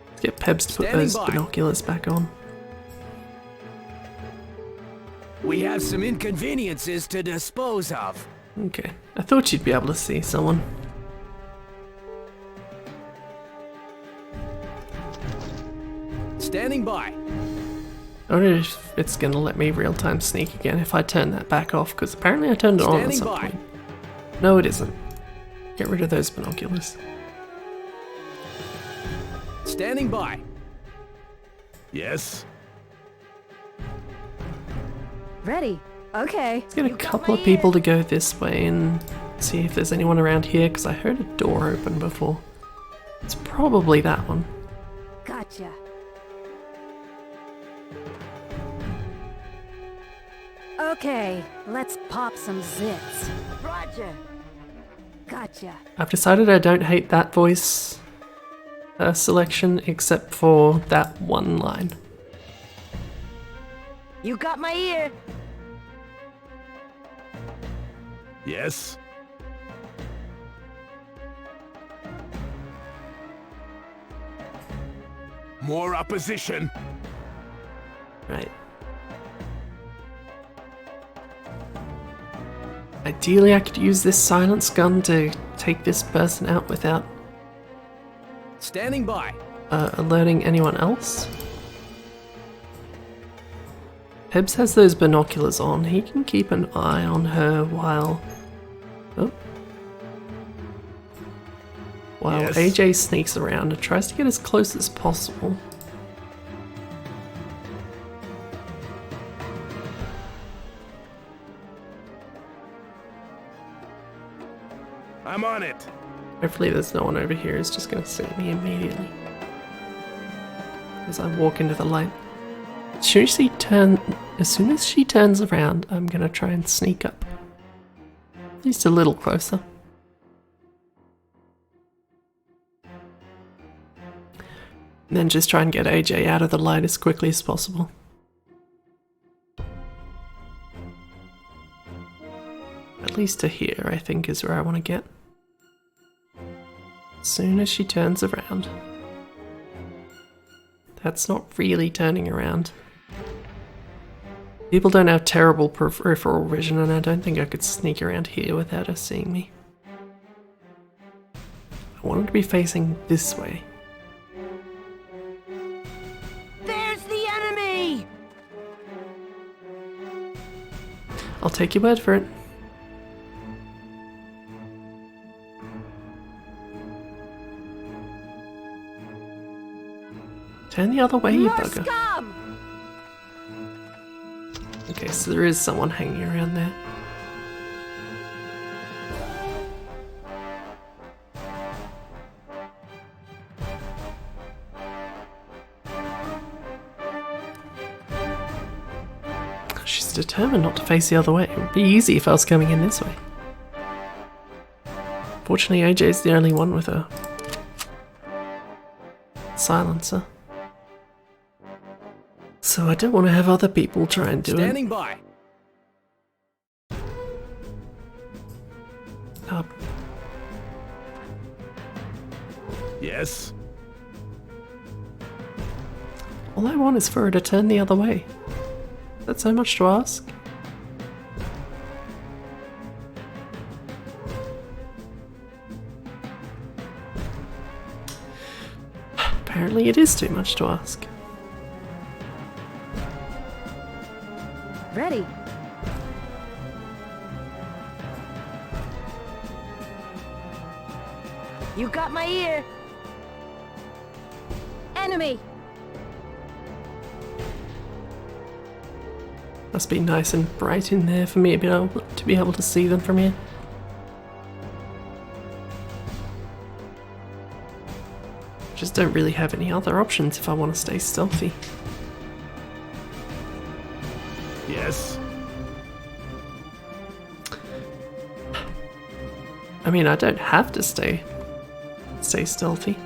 Let's get Pebs to put Standing those by. binoculars back on. We have some inconveniences to dispose of. Okay, I thought you'd be able to see someone. Standing by. I wonder if it's gonna let me real-time sneak again if I turn that back off, because apparently I turned it on at Standing some by. point. No, it isn't. Get rid of those binoculars. Standing by. Yes? Ready. Okay. Let's get a couple of people to go this way and see if there's anyone around here, because I heard a door open before. It's probably that one. Gotcha. Okay, let's pop some zits. Roger. Gotcha. I've decided I don't hate that voice selection, except for that one line. You got my ear. Yes? More opposition! Right. Ideally, I could use this silence gun to take this person out without Standing by. alerting anyone else. Pebs has those binoculars on. He can keep an eye on her while... Oh. While Yes. AJ sneaks around and tries to get as close as possible. I'm on it! Hopefully there's no one over here who's just going to see me immediately. As I walk into the light. As soon as she turns around, I'm going to try and sneak up. Just a little closer. And then just try and get AJ out of the light as quickly as possible. At least to here, I think, is where I want to get. As soon as she turns around. That's not really turning around. People don't have terrible peripheral vision, and I don't think I could sneak around here without her seeing me. I want her to be facing this way. There's the enemy! I'll take your word for it. Turn the other way, you More bugger. scum! Okay, so there is someone hanging around there. She's determined not to face the other way. It would be easy if I was coming in this way. Fortunately, AJ's the only one with a silencer. So I don't want to have other people try and do Standing it. by. Up. Yes? All I want is for her to turn the other way. That's so much to ask. Apparently it is too much to ask. Ready. You got my ear. Enemy. Must be nice and bright in there for me to be able to see them from here. Just don't really have any other options if I want to stay stealthy. Yes? I mean, I don't have to stay stealthy.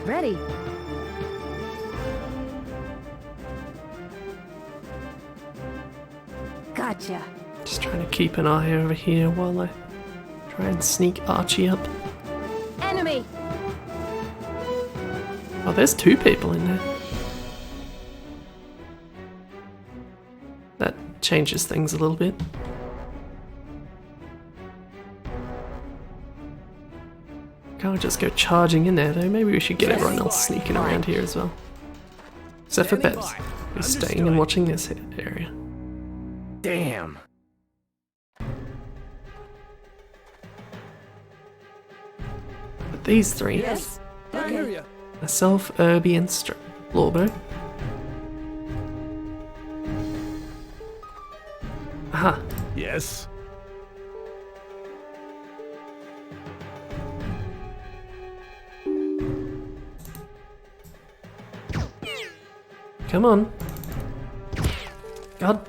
Ready. Gotcha. Just trying to keep an eye over here while I try and sneak Archie up. enemy! Oh, there's 2 people in there. That changes things a little bit. Can't just go charging in there though. Maybe we should get everyone else sneaking around here as well. Except for Peps, who's staying and watching this area. Damn. But these 3, Yes. I hear ya. myself, Irby, and Lorbo. Aha. Yes? Come on. God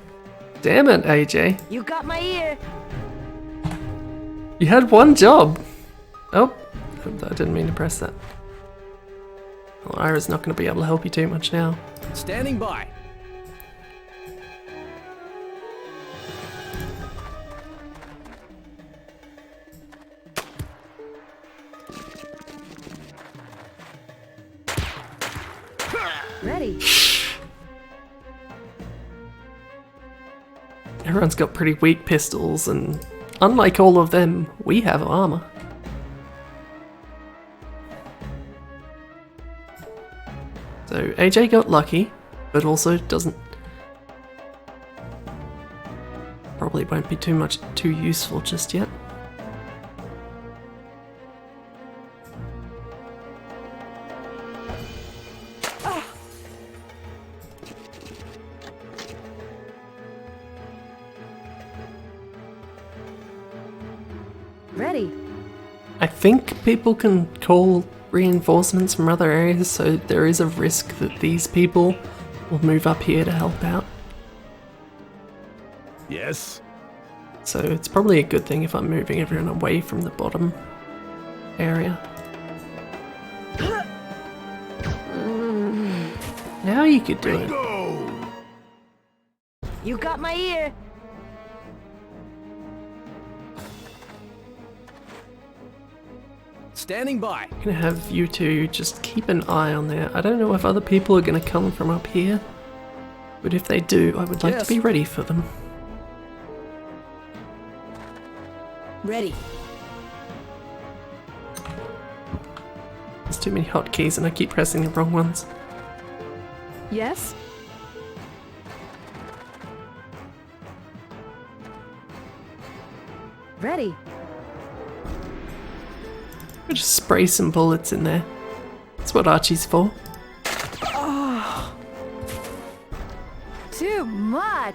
damn it, AJ. You got my ear. You had 1 job. Oh, I didn't mean to press that. Well, Ira's not going to be able to help you too much now. Standing by. Ready. Everyone's got pretty weak pistols, and unlike all of them, we have armor. So AJ got lucky, but also doesn't... probably won't be too useful just yet. Ready. I think people can call reinforcements from other areas, so there is a risk that these people will move up here to help out. Yes? So it's probably a good thing if I'm moving everyone away from the bottom area. Now you could do it. You got my ear. Standing by. I'm gonna have you 2 just keep an eye on there. I don't know if other people are gonna come from up here, but if they do, I would like to be ready for them. Ready. There's too many hotkeys and I keep pressing the wrong ones. Yes. Ready. We'll just spray some bullets in there. That's what Archie's for. Oh. Too much.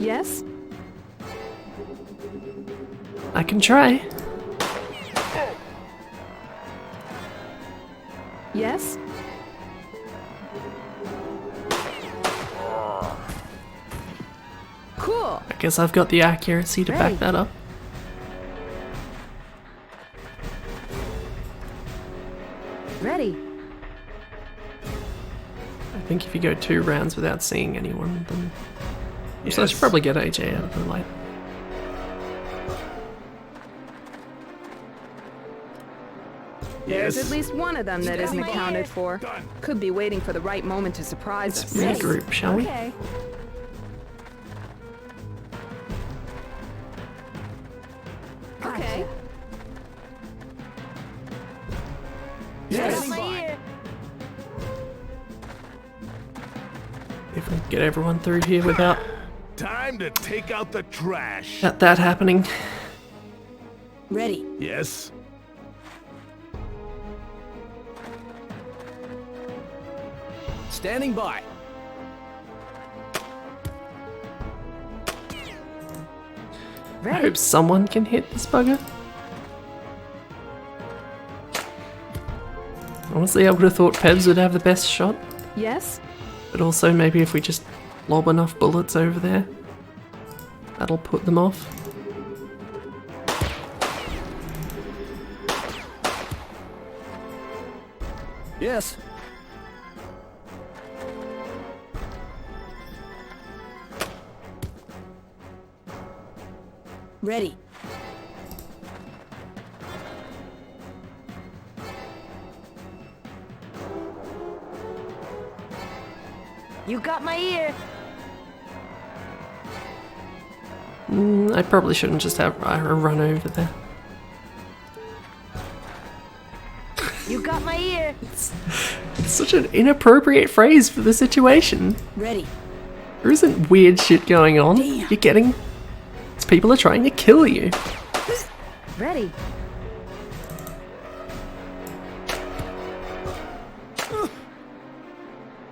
Yes. I can try. Yes. Cool. I guess I've got the accuracy to back that up. Ready. I think if you go 2 rounds without seeing anyone, then... So I should probably get AJ out of the light. There's at least one of them that isn't accounted for. Could be waiting for the right moment to surprise us. Let's regroup, shall we? Okay. Okay. Yes. My ear. If we can get everyone through here without Time to take out the trash. that happening. Ready. Yes? Standing by. I hope someone can hit this bugger. Honestly, I would have thought Pebs would have the best shot, Yes. but also maybe if we just lob enough bullets over there, that'll put them off. Yes. Ready. You got my ear. I probably shouldn't just have Ira run over there. You got my ear. It's such an inappropriate phrase for the situation. Ready. There isn't weird shit going on. Damn. You're getting... These people are trying to kill you. Ready.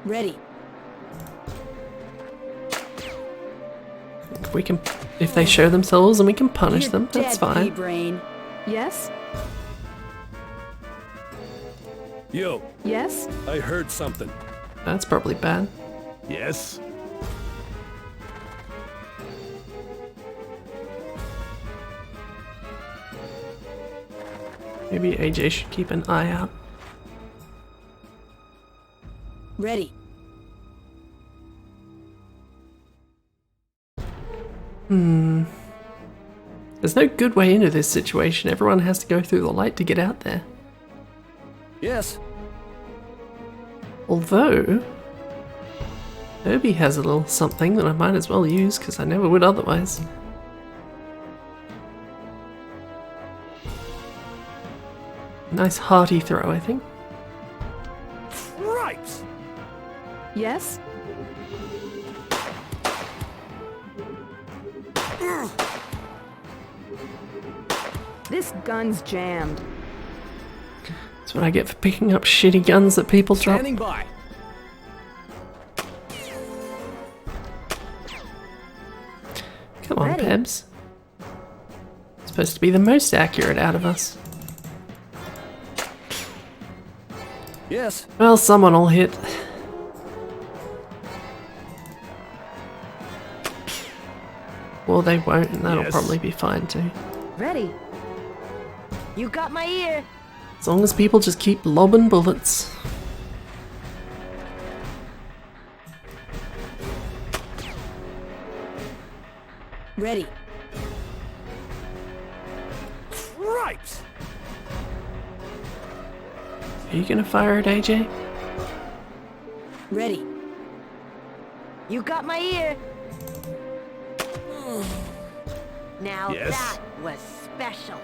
Ready. We can... If they show themselves and we can punish You're them, that's dead, fine. pea-brain. Yes? Yo, Yes? I heard something. That's probably bad. Yes? Maybe AJ should keep an eye out. Ready. There's no good way into this situation. Everyone has to go through the light to get out there. Yes. Although, Herbie has a little something that I might as well use because I never would otherwise. Nice hearty throw, I think. Stripes! Yes? This gun's jammed. That's what I get for picking up shitty guns that people drop. Standing by. Come on, Ready. Pebs. Supposed to be the most accurate out of us. Yes. Well, someone will hit. Or they won't, and that'll Yes. probably be fine too. Ready. You got my ear. As long as people just keep lobbing bullets. Ready. Stripes! Are you gonna fire at AJ? Ready. You got my ear. Now Yes. that was special.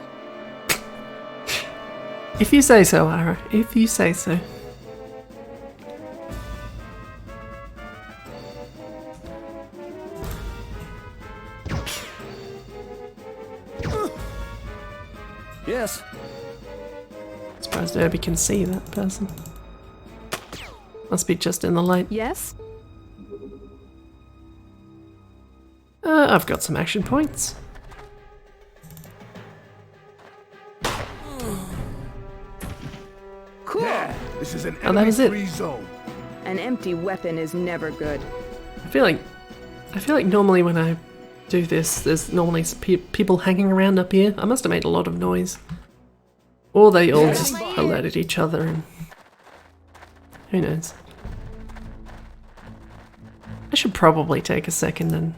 If you say so, Ira. If you say so. Yes. Surprised Herbie can see that person. Must be just in the light. Yes? I've got some action points. Cool. This is an Oh, that was it. enemy-free zone. An empty weapon is never good. I feel like normally when I do this, there's normally people hanging around up here. I must have made a lot of noise. Or they all just alerted each other and... Who knows? I should probably take a second and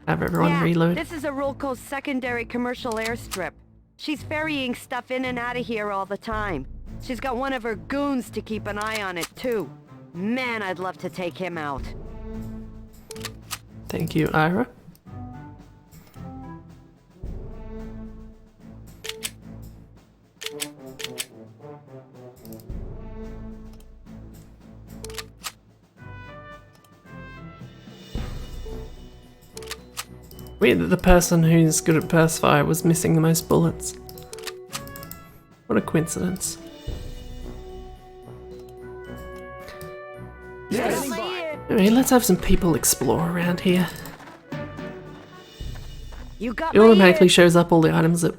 have everyone Yeah, reload. this is a Rolco's secondary commercial airstrip. She's ferrying stuff in and out of here all the time. She's got one of her goons to keep an eye on it, too. Man, I'd love to take him out. Thank you, Ira. Weird that the person who's good at burst fire was missing the most bullets. What a coincidence. Yes. My ear. Anyway, let's have some people explore around here. You got It my automatically ear. shows up all the items that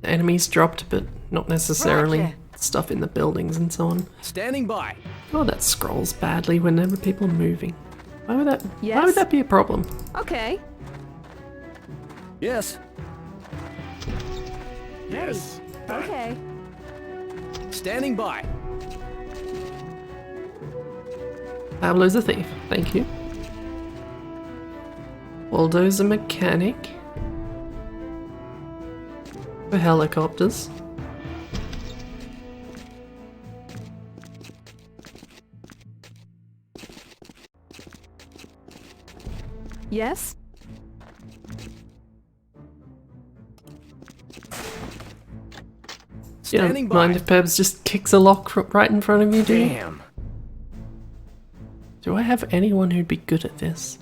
the enemies dropped, but not necessarily Roger. stuff in the buildings and so on. Standing by. Oh, that scrolls badly whenever people are moving. Why would that? Why Yes? would that be a problem? Okay. Yes. Yes. Okay. Standing by. Pablo's a thief. Thank you. Waldo's a mechanic. For helicopters. Yes? You don't mind if Pebs just kicks a lock right in front of you, do you? Damn. Do I have anyone who'd be good at this?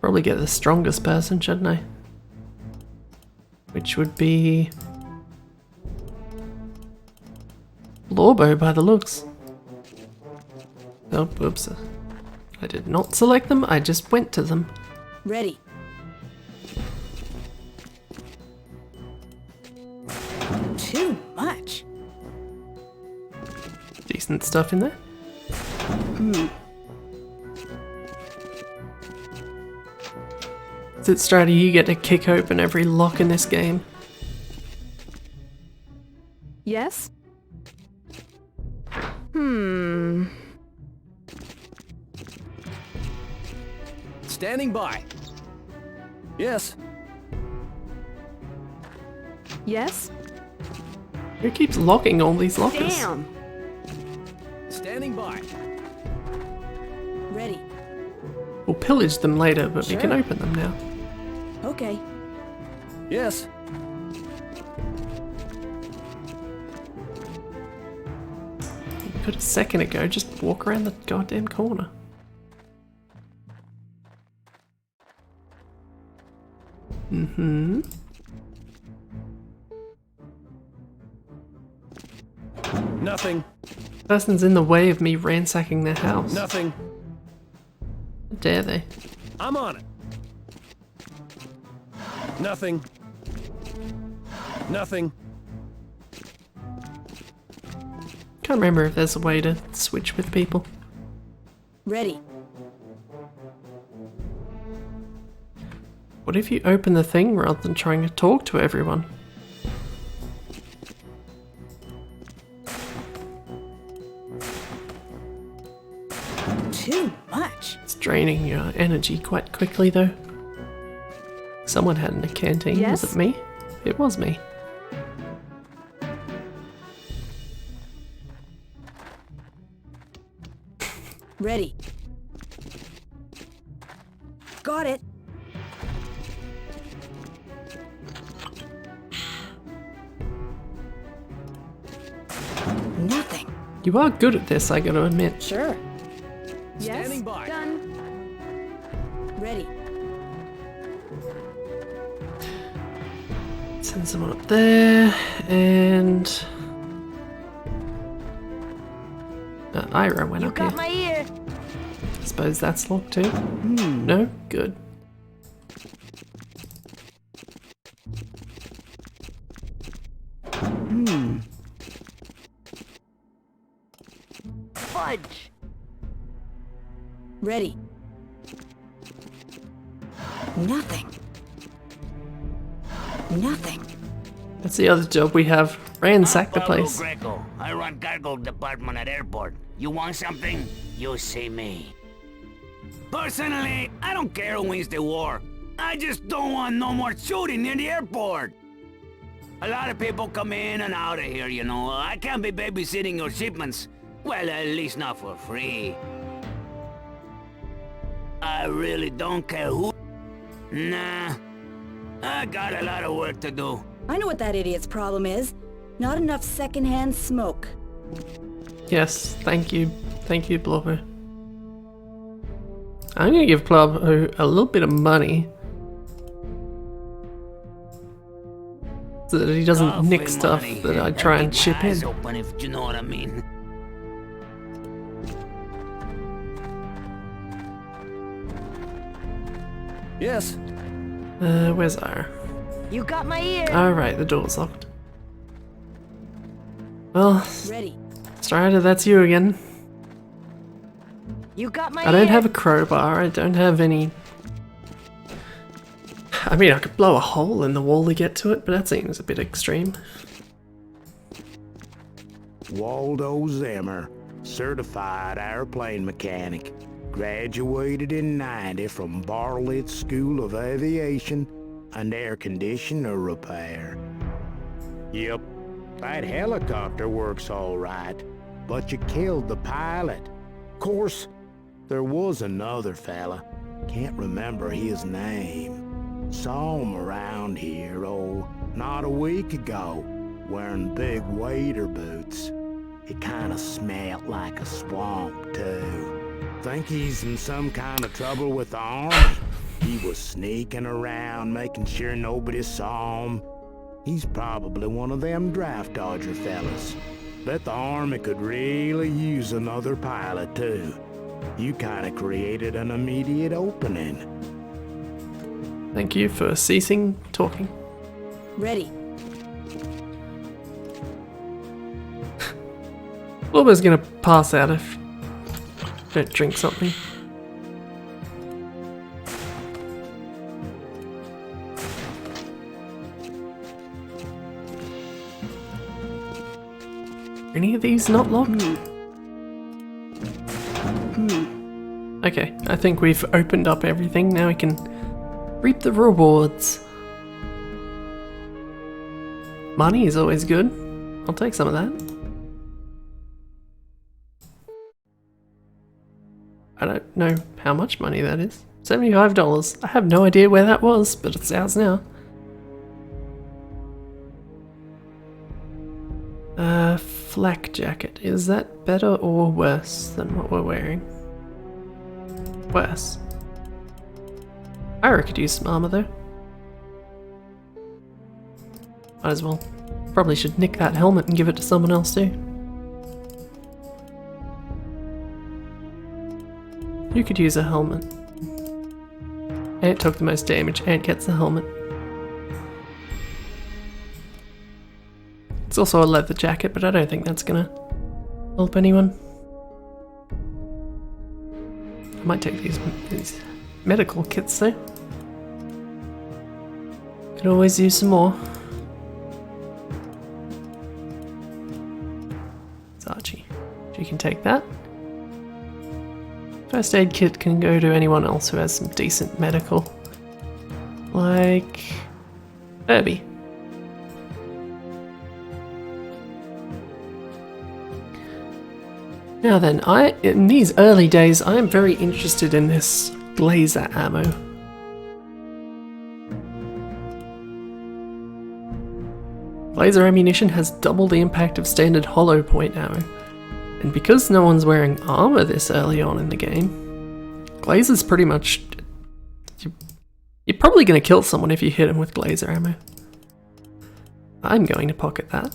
Probably get the strongest person, shouldn't I? Which would be... Lorbo by the looks. Oh, oops. I did not select them, I just went to them. Ready. Too much. Decent stuff in there. Is it Strider, you get to kick open every lock in this game? Yes? Standing by. Yes. Yes? Who keeps locking all these lockers? Damn! Standing by. Ready. We'll pillage them later, but we can open them now. Okay. Yes. You could a second ago just walk around the goddamn corner. Mm-hmm. Nothing. Person's in the way of me ransacking their house. Nothing. How dare they? I'm on it. Nothing. Nothing. Can't remember if there's a way to switch with people. Ready. What if you open the thing rather than trying to talk to everyone? Too much. It's draining your energy quite quickly though. Someone had in a canteen. Yes? Was it me? It was me. Ready. Got it. Nothing. You are good at this, I gotta admit. Sure. Yes? Standing by. Done. Ready. Send someone up there, and... Ira went You up got here. my ear. I suppose that's locked too. No? Good. Fudge. Ready. Nothing. Nothing. That's the other job we have. Ransack the Pablo place. Greco. I run cargo department at airport. You want something? You see me. Personally, I don't care who wins the war. I just don't want no more shooting near the airport. A lot of people come in and out of here, you know. I can't be babysitting your shipments. Well, at least not for free. I really don't care who... Nah. I got a lot of work to do. I know what that idiot's problem is. Not enough secondhand smoke. Yes, thank you. Thank you, Blobber. I'm gonna give Blobber a little bit of money. So that he doesn't Coffee nick stuff money. that I try and Keep ship my eyes in. open, if you know what I mean. Yes. Where's Ira? You got my ear. Alright, the door's locked. Well, Ready. Strider, that's you again. You got my I don't ear. have a crowbar, I don't have any... I mean, I could blow a hole in the wall to get to it, but that seems a bit extreme. Waldo Zimmer, certified airplane mechanic. Graduated in '90 from Bartlett School of Aviation and Air Conditioner Repair. Yep, that helicopter works all right, but you killed the pilot. Course, there was another fella. Can't remember his name. Saw him around here, not a week ago, wearing big waiter boots. It kinda smelled like a swamp, too. Think he's in some kind of trouble with the army. He was sneaking around, making sure nobody saw him. He's probably one of them draft dodger fellas. Bet the army could really use another pilot, too. You kinda created an immediate opening. Thank you for ceasing talking. Ready. Wilbur's gonna pass out if I don't drink something. Any of these not locked? Okay, I think we've opened up everything. Now we can reap the rewards. Money is always good. I'll take some of that. I don't know how much money that is. $75. I have no idea where that was, but it's ours now. Flak jacket. Is that better or worse than what we're wearing? Worse. I could use some armor though. Might as well. Probably should nick that helmet and give it to someone else too. You could use a helmet. Ant took the most damage. Ant gets the helmet. It's also a leather jacket, but I don't think that's gonna help anyone. I might take these medical kits though. Could always use some more. It's Archie. You can take that. First aid kit can go to anyone else who has some decent medical. Like Herbie. Now then, in these early days, I am very interested in this laser ammo. Laser ammunition has double the impact of standard hollow point ammo. And because no one's wearing armor this early on in the game, Glazer's pretty much... You're probably going to kill someone if you hit him with laser ammo. I'm going to pocket that.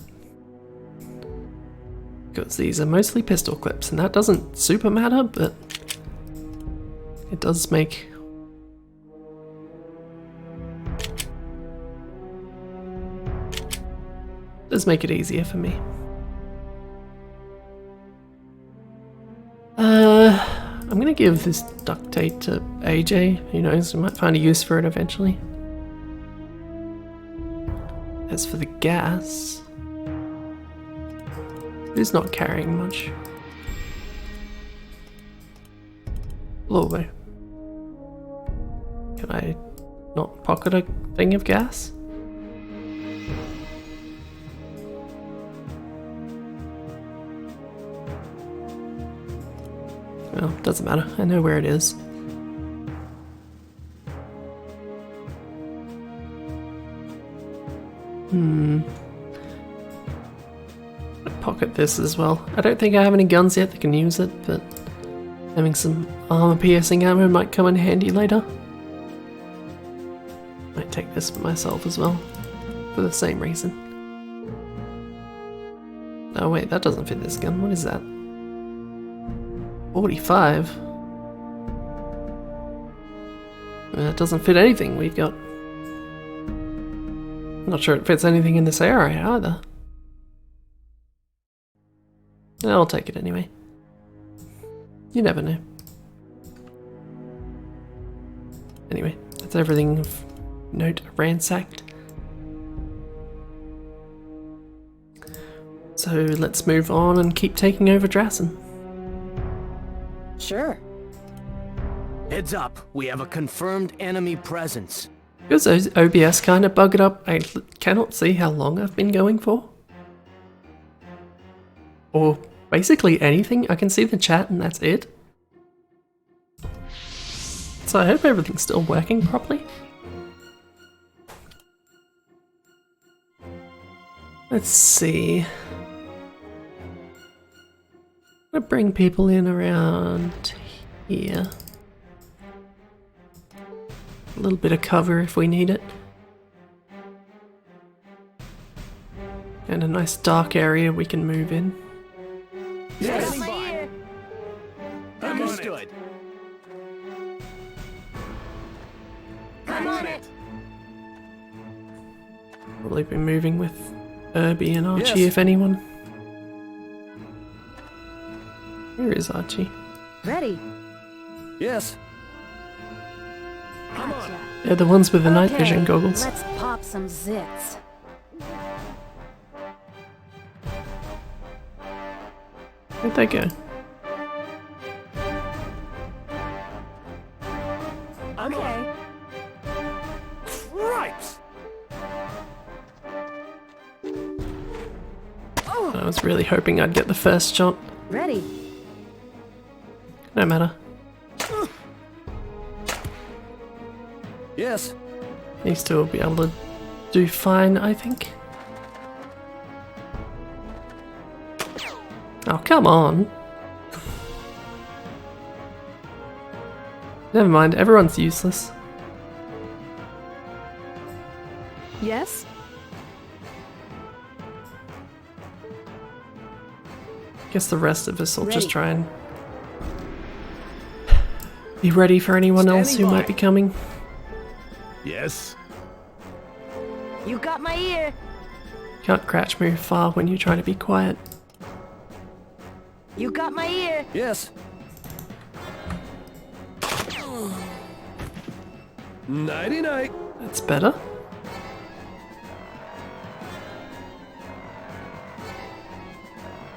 Because these are mostly pistol clips, and that doesn't super matter, but it does make... it easier for me. I'm gonna give this duct tape to AJ. Who knows, we might find a use for it eventually. As for the gas... Who's not carrying much? Lorway. Can I not pocket a thing of gas? Well, doesn't matter. I know where it is. Pocket this as well. I don't think I have any guns yet that can use it, but having some armor piercing ammo might come in handy later. Might take this for myself as well, for the same reason. Oh wait, that doesn't fit this gun. What is that? 45? That doesn't fit anything we've got. I'm not sure it fits anything in this area either. I'll take it anyway. You never know. Anyway, that's everything of note ransacked. So let's move on and keep taking over Drassen. Sure. Heads up, we have a confirmed enemy presence. Because OBS kind of bugged up, I cannot see how long I've been going for. Or basically anything. I can see the chat and that's it. So I hope everything's still working properly. Let's see. I'm gonna bring people in around here. A little bit of cover if we need it. And a nice dark area we can move in. Yes. Understood. I'm on it. Probably be moving with Irby and Archie Yes. if anyone. Where is Archie? Ready. Yes. Come on. They're the ones with the night vision goggles. Let's pop some zits. Where'd they go? Okay. Cripes! I was really hoping I'd get the first shot. Ready. No matter. Yes. These two will be able to do fine, I think. Oh, come on. Never mind, everyone's useless. Yes? Guess the rest of us will Ready. just try and be ready for anyone else who Standing by. might be coming. Yes? You got my ear. Can't crouch move far when you're trying to be quiet. You got my ear. Yes. Nighty night. That's better.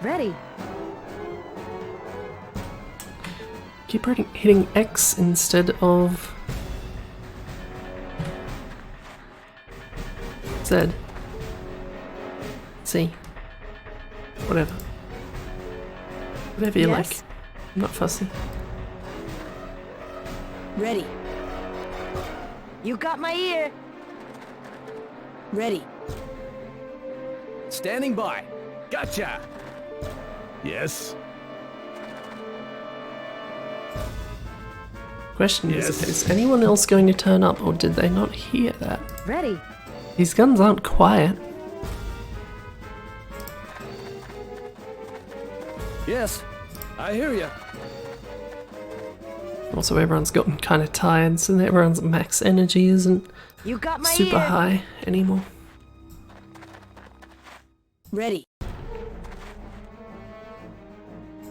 Ready. Keep hitting X instead of Z. C. Whatever. Whatever you Yes? like. I'm not fussy. Ready. You got my ear. Ready. Standing by. Gotcha. Yes? Question Yes. is anyone else going to turn up or did they not hear that? Ready. These guns aren't quiet. Yes. I hear you. Also, everyone's gotten kind of tired, so everyone's max energy isn't You got my super ear. high anymore. Ready.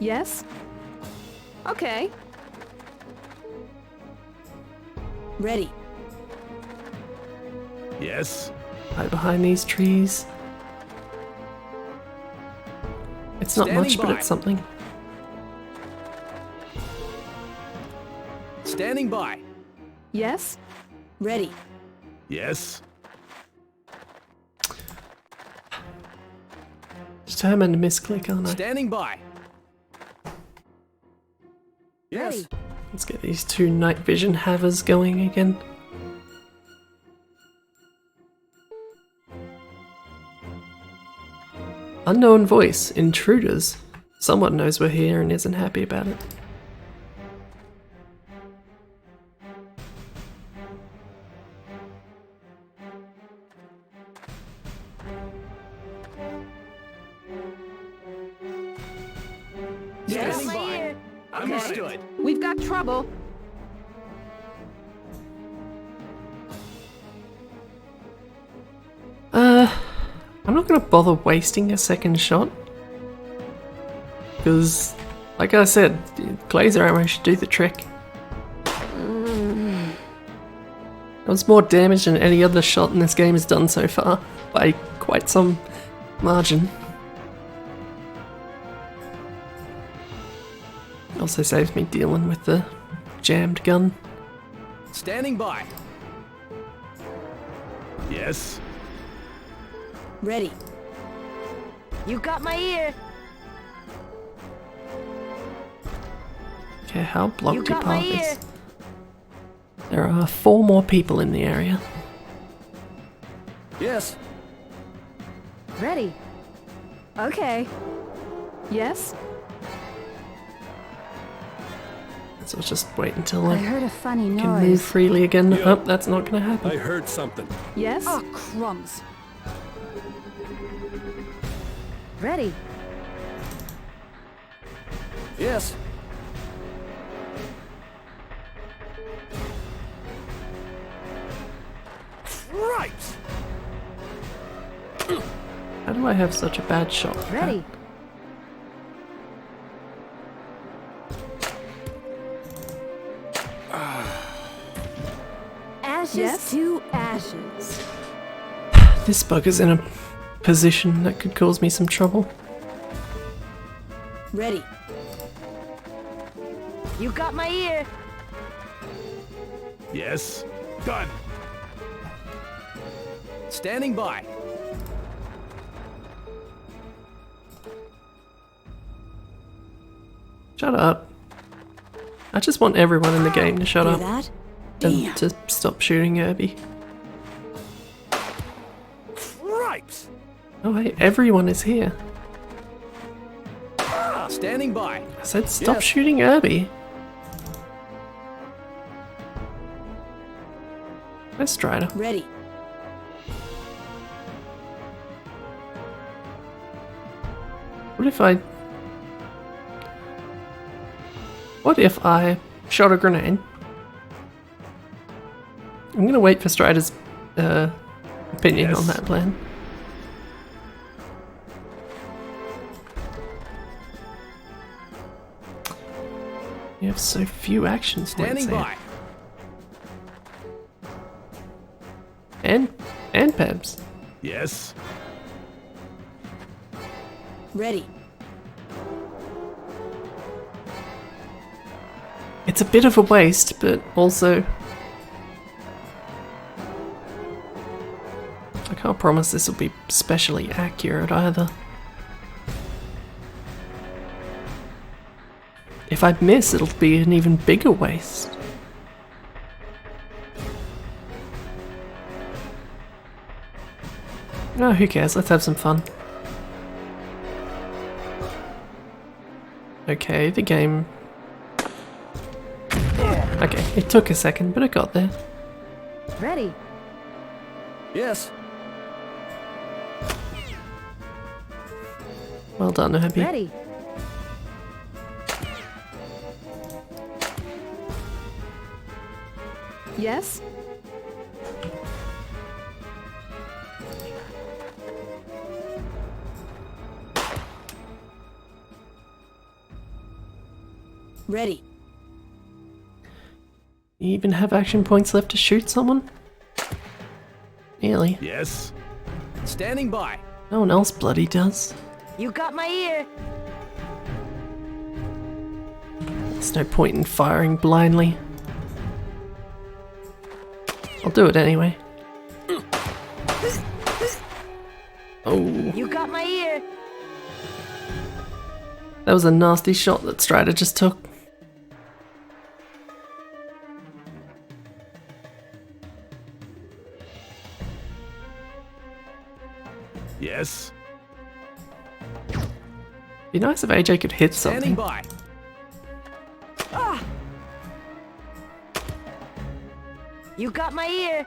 Yes? Okay. Ready. Yes? Hide behind these trees. It's not much, but Standing by. it's something. Standing by. Yes? Ready. Yes? Determined to misclick, aren't I? Standing by. Yes. Ready. Let's get these two night vision havers going again. Unknown voice, intruders. Someone knows we're here and isn't happy about it. Standing My by. ear. Understood. We've got trouble. I'm not gonna bother wasting a second shot. Because, like I said, laser ammo should do the trick. That was more damage than any other shot in this game has done so far, by quite some margin. Also saves me dealing with the jammed gun. Standing by. Yes. Ready. You got my ear. Okay, how blocked You your got my path ear. is. There are 4 more people in the area. Yes. Ready. Okay. Yes? So let's just wait until I I heard a funny can move noise. freely again. Yeah. Oh, that's not gonna happen. I heard something. Yes? Oh, crumbs. Ready. Yes. Right. How do I have such a bad shot? Ready. Ashes Yes? to ashes. This bugger's in a position that could cause me some trouble. Ready. You got my ear. Yes. Done. Standing by. Shut up. I just want everyone in the game to shut Hear up that? and to stop shooting Herbie. Right. Oh hey, everyone is here. Standing by. I said stop Yes. shooting Herbie. Where's Strider? Ready. What if I shot a grenade? I'm gonna wait for Strider's opinion on that plan. You have so few actions. Standing by. And Pebs. Yes. Ready. It's a bit of a waste, but also I can't promise this will be especially accurate either. If I miss, it'll be an even bigger waste. No, who cares? Let's have some fun. Okay, the game... Okay, it took a second, but it got there. Ready. Yes. Well done, Herbie. Ready. Yes? Ready. You even have action points left to shoot someone? Nearly. Yes. Standing by. No one else bloody does. You got my ear. There's no point in firing blindly. I'll do it anyway. Oh, You got my ear. that was a nasty shot that Strider just took. Yes. Be nice if AJ could hit Standing something. by. You got my ear.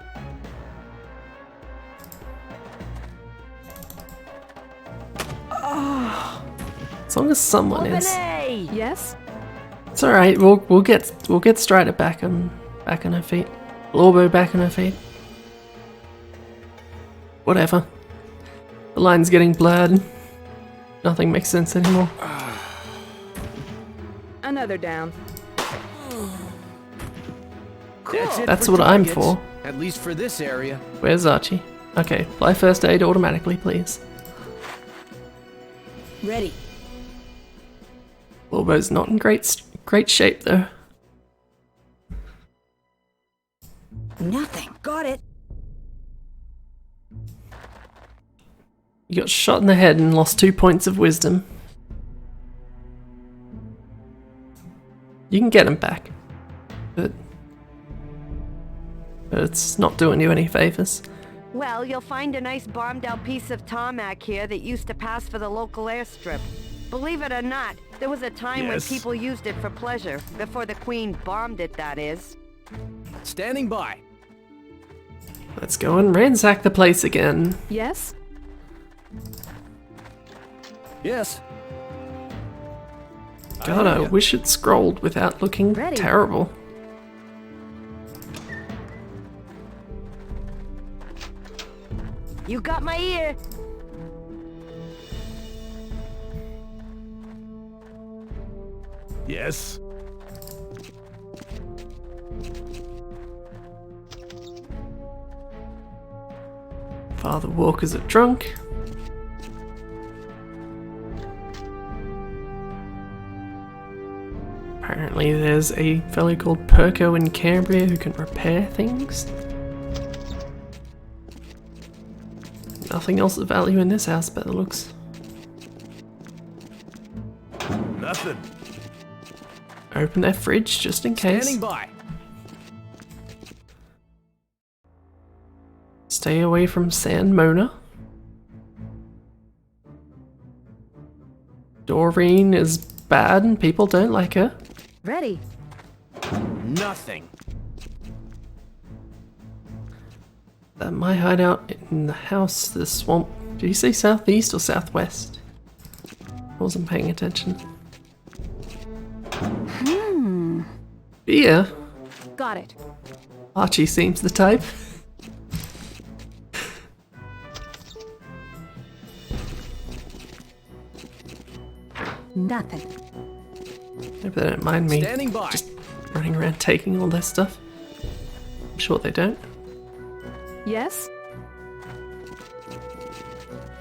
As long as someone is. Open. Yes? It's alright, we'll get Strider back on her feet. Lorbo back on her feet. Whatever. The line's getting blurred. Nothing makes sense anymore. Another down. That's for what I'm targets, for. At least for this area. Where's Archie? Okay, apply first aid automatically, please. Ready. Lorbo's not in great shape though. Nothing. Got it. You got shot in the head and lost 2 points of wisdom. You can get them back, but it's not doing you any favors. Well, you'll find a nice bombed-out piece of tarmac here that used to pass for the local airstrip. Believe it or not, there was a time when people used it for pleasure, before the Queen bombed it, that is. Standing by. Let's go and ransack the place again. Yes? Yes. God, I wish it scrolled without looking terrible. You got my ear. Yes? Father Walker's a drunk. Apparently there's a fellow called Perko in Cambria who can repair things. Nothing else of value in this house by the looks. Nothing. Open their fridge just in case. Standing by. Stay away from San Mona. Doreen is bad and people don't like her. Ready. Nothing. That my hideout in the house, the swamp. Did you say southeast or southwest? I wasn't paying attention. Beer? Got it. Archie seems the type. Nothing. Hope they don't mind me Standing by. just running around taking all their stuff. I'm sure they don't. Yes?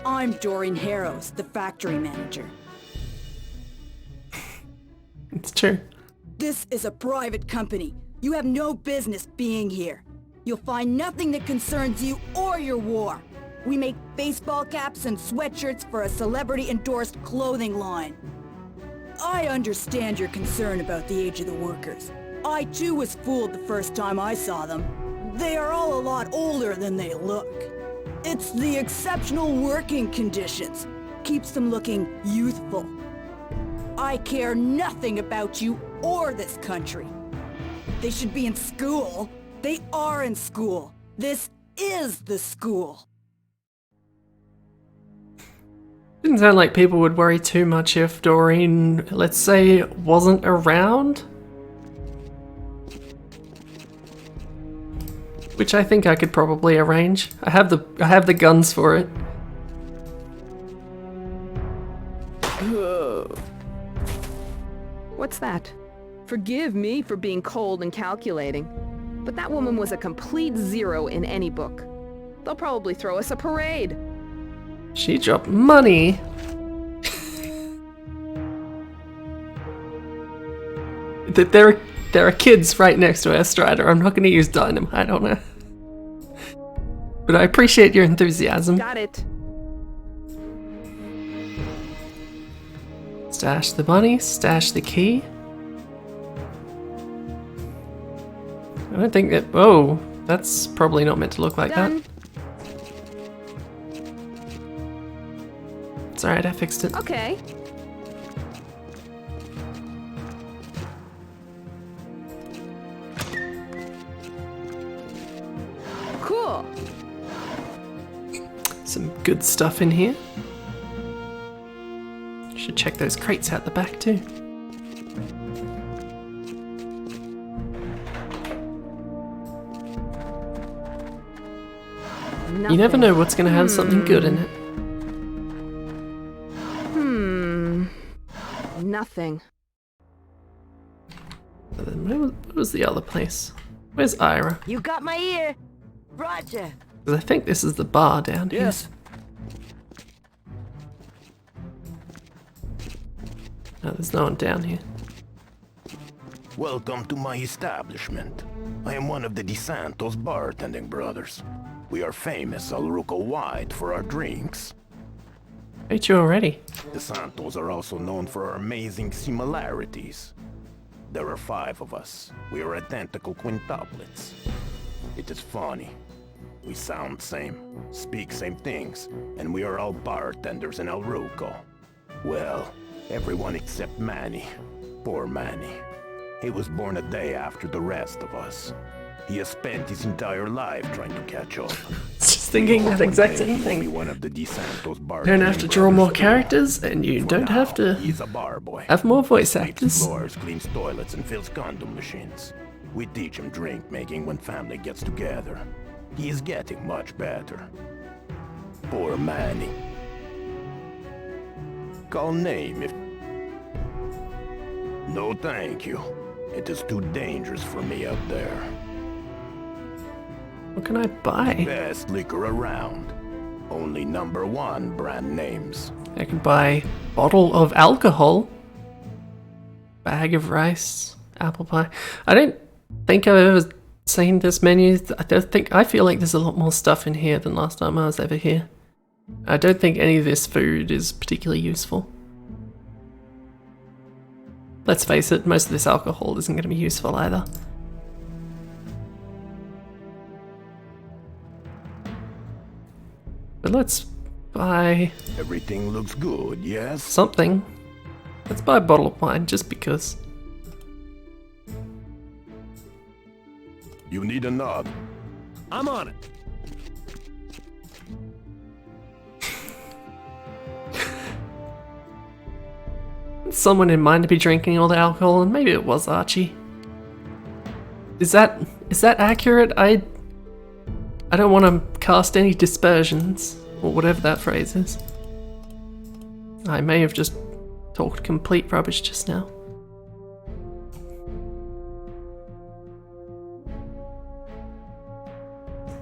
I'm Doreen Harrows, the factory manager. It's true. This is a private company. You have no business being here. You'll find nothing that concerns you or your war. We make baseball caps and sweatshirts for a celebrity-endorsed clothing line. I understand your concern about the age of the workers. I too was fooled the first time I saw them. They are all a lot older than they look. It's the exceptional working conditions. Keeps them looking youthful. I care nothing about you or this country. They should be in school. They are in school. This is the school. Didn't sound like people would worry too much if Doreen, let's say, wasn't around. Which I think I could probably arrange. I have the guns for it. What's that? Forgive me for being cold and calculating, but that woman was a complete zero in any book. They'll probably throw us a parade. She dropped money. There are kids right next to her, Strider. I'm not going to use dynamite on her. But I appreciate your enthusiasm. Got it. Stash the money, stash the key. I don't think that... Oh, that's probably not meant to look like Done. that. It's alright, I fixed it. Okay. Cool. Some good stuff in here. Should check those crates out the back too. Nothing. You never know what's going to have something good in it. Nothing. But then what was the other place? Where's Ira? You got my ear. Roger. Because I think this is the bar down here. Yes. No, there's no one down here. Welcome to my establishment. I am one of the DeSantos bartending brothers. We are famous Alruco-wide for our drinks. Hate you already. The Santos are also known for our amazing similarities. There are 5 of us. We are identical quintuplets. It is funny. We sound same, speak same things, and we are all bartenders in El Ruco. Well, everyone except Manny. Poor Manny. He was born a day after the rest of us. He has spent his entire life trying to catch up. Just thinking that exact same thing. One of the DeSantos bar. You don't have to draw more characters, and you don't have to He's a bar boy. have more voice Sweeps actors. floors, cleans toilets, and fills condom machines. We teach him drink making when family gets together. He is getting much better. Poor Manny. Call name if... No thank you. It is too dangerous for me up there. What can I buy? Best liquor around. Only #1 brand names. I can buy bottle of alcohol, bag of rice, apple pie. I don't think I've ever seen this menu. I feel like there's a lot more stuff in here than last time I was ever here. I don't think any of this food is particularly useful. Let's face it, most of this alcohol isn't going to be useful either. But let's buy... Everything looks good, yes? Something. Let's buy a bottle of wine, just because. You need a nod. I'm on it. Someone in mind to be drinking all the alcohol, and maybe it was Archie. Is that accurate? I don't want to cast any dispersions, or whatever that phrase is. I may have just talked complete rubbish just now.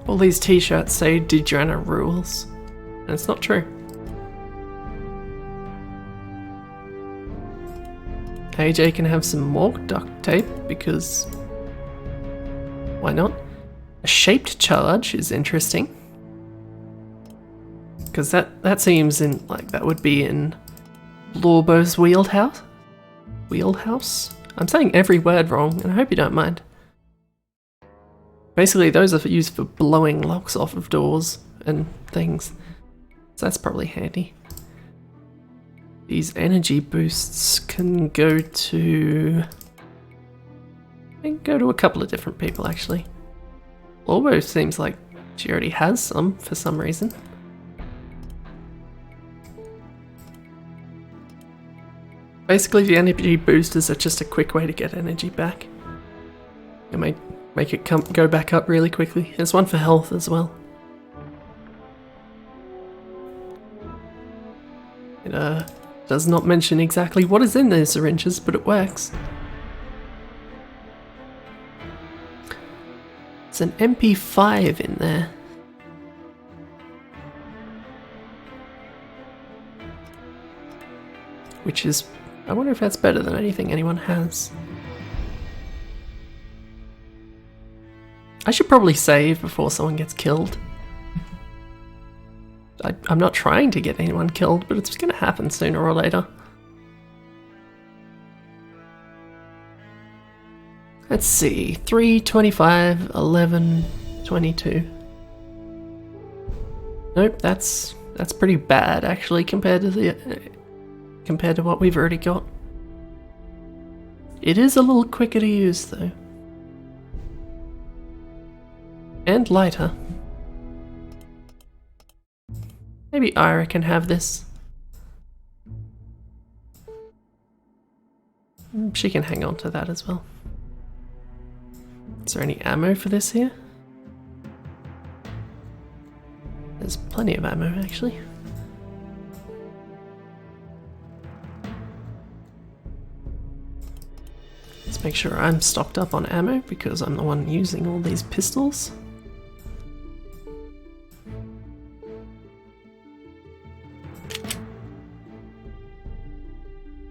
All these t-shirts say Degenerate rules, and it's not true. AJ can have some more duct tape, because why not? A shaped charge is interesting, because that seems in like that would be in Lorbo's wheelhouse. Wheelhouse? I'm saying every word wrong, and I hope you don't mind. Basically, those are used for blowing locks off of doors and things, so that's probably handy. These energy boosts can go to... They can go to a couple of different people, actually. Lorbo seems like she already has some, for some reason. Basically, the energy boosters are just a quick way to get energy back. It might make it go back up really quickly. There's one for health as well. It does not mention exactly what is in those syringes, but it works. There's an MP5 in there. Which is... I wonder if that's better than anything anyone has. I should probably save before someone gets killed. I'm not trying to get anyone killed, but it's going to happen sooner or later. Let's see, 3, 25, 11, 22. Nope, that's pretty bad actually compared to what we've already got. It is a little quicker to use though. And lighter. Maybe Ira can have this. She can hang on to that as well. Is there any ammo for this here? There's plenty of ammo actually. Let's make sure I'm stocked up on ammo because I'm the one using all these pistols.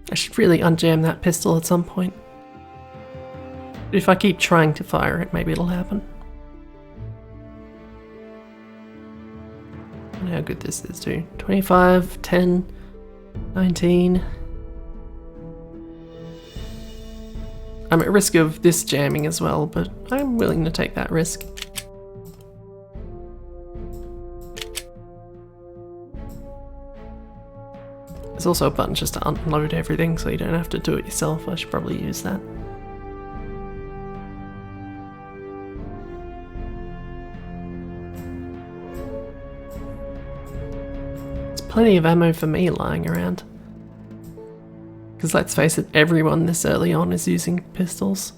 I should really unjam that pistol at some point. If I keep trying to fire it, maybe it'll happen. And how good this is too. 25, 10, 19. I'm at risk of this jamming as well, but I'm willing to take that risk. There's also a button just to unload everything, so you don't have to do it yourself. I should probably use that. There's plenty of ammo for me lying around. Because let's face it, everyone this early on is using pistols.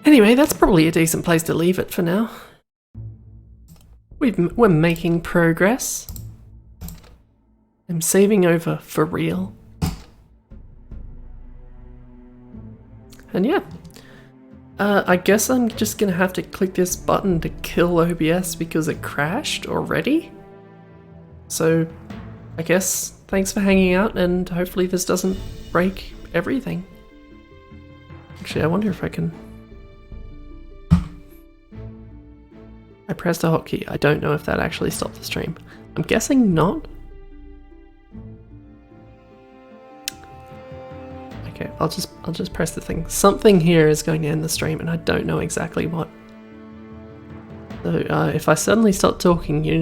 Anyway, that's probably a decent place to leave it for now. We're making progress. I'm saving over for real. And yeah. I guess I'm just gonna have to click this button to kill OBS because it crashed already. So, I guess thanks for hanging out, and hopefully this doesn't break everything. Actually, I wonder if I can... I pressed a hotkey. I don't know if that actually stopped the stream. I'm guessing not. Okay, I'll just press the thing. Something here is going to end the stream, and I don't know exactly what. So if I suddenly stop talking, you know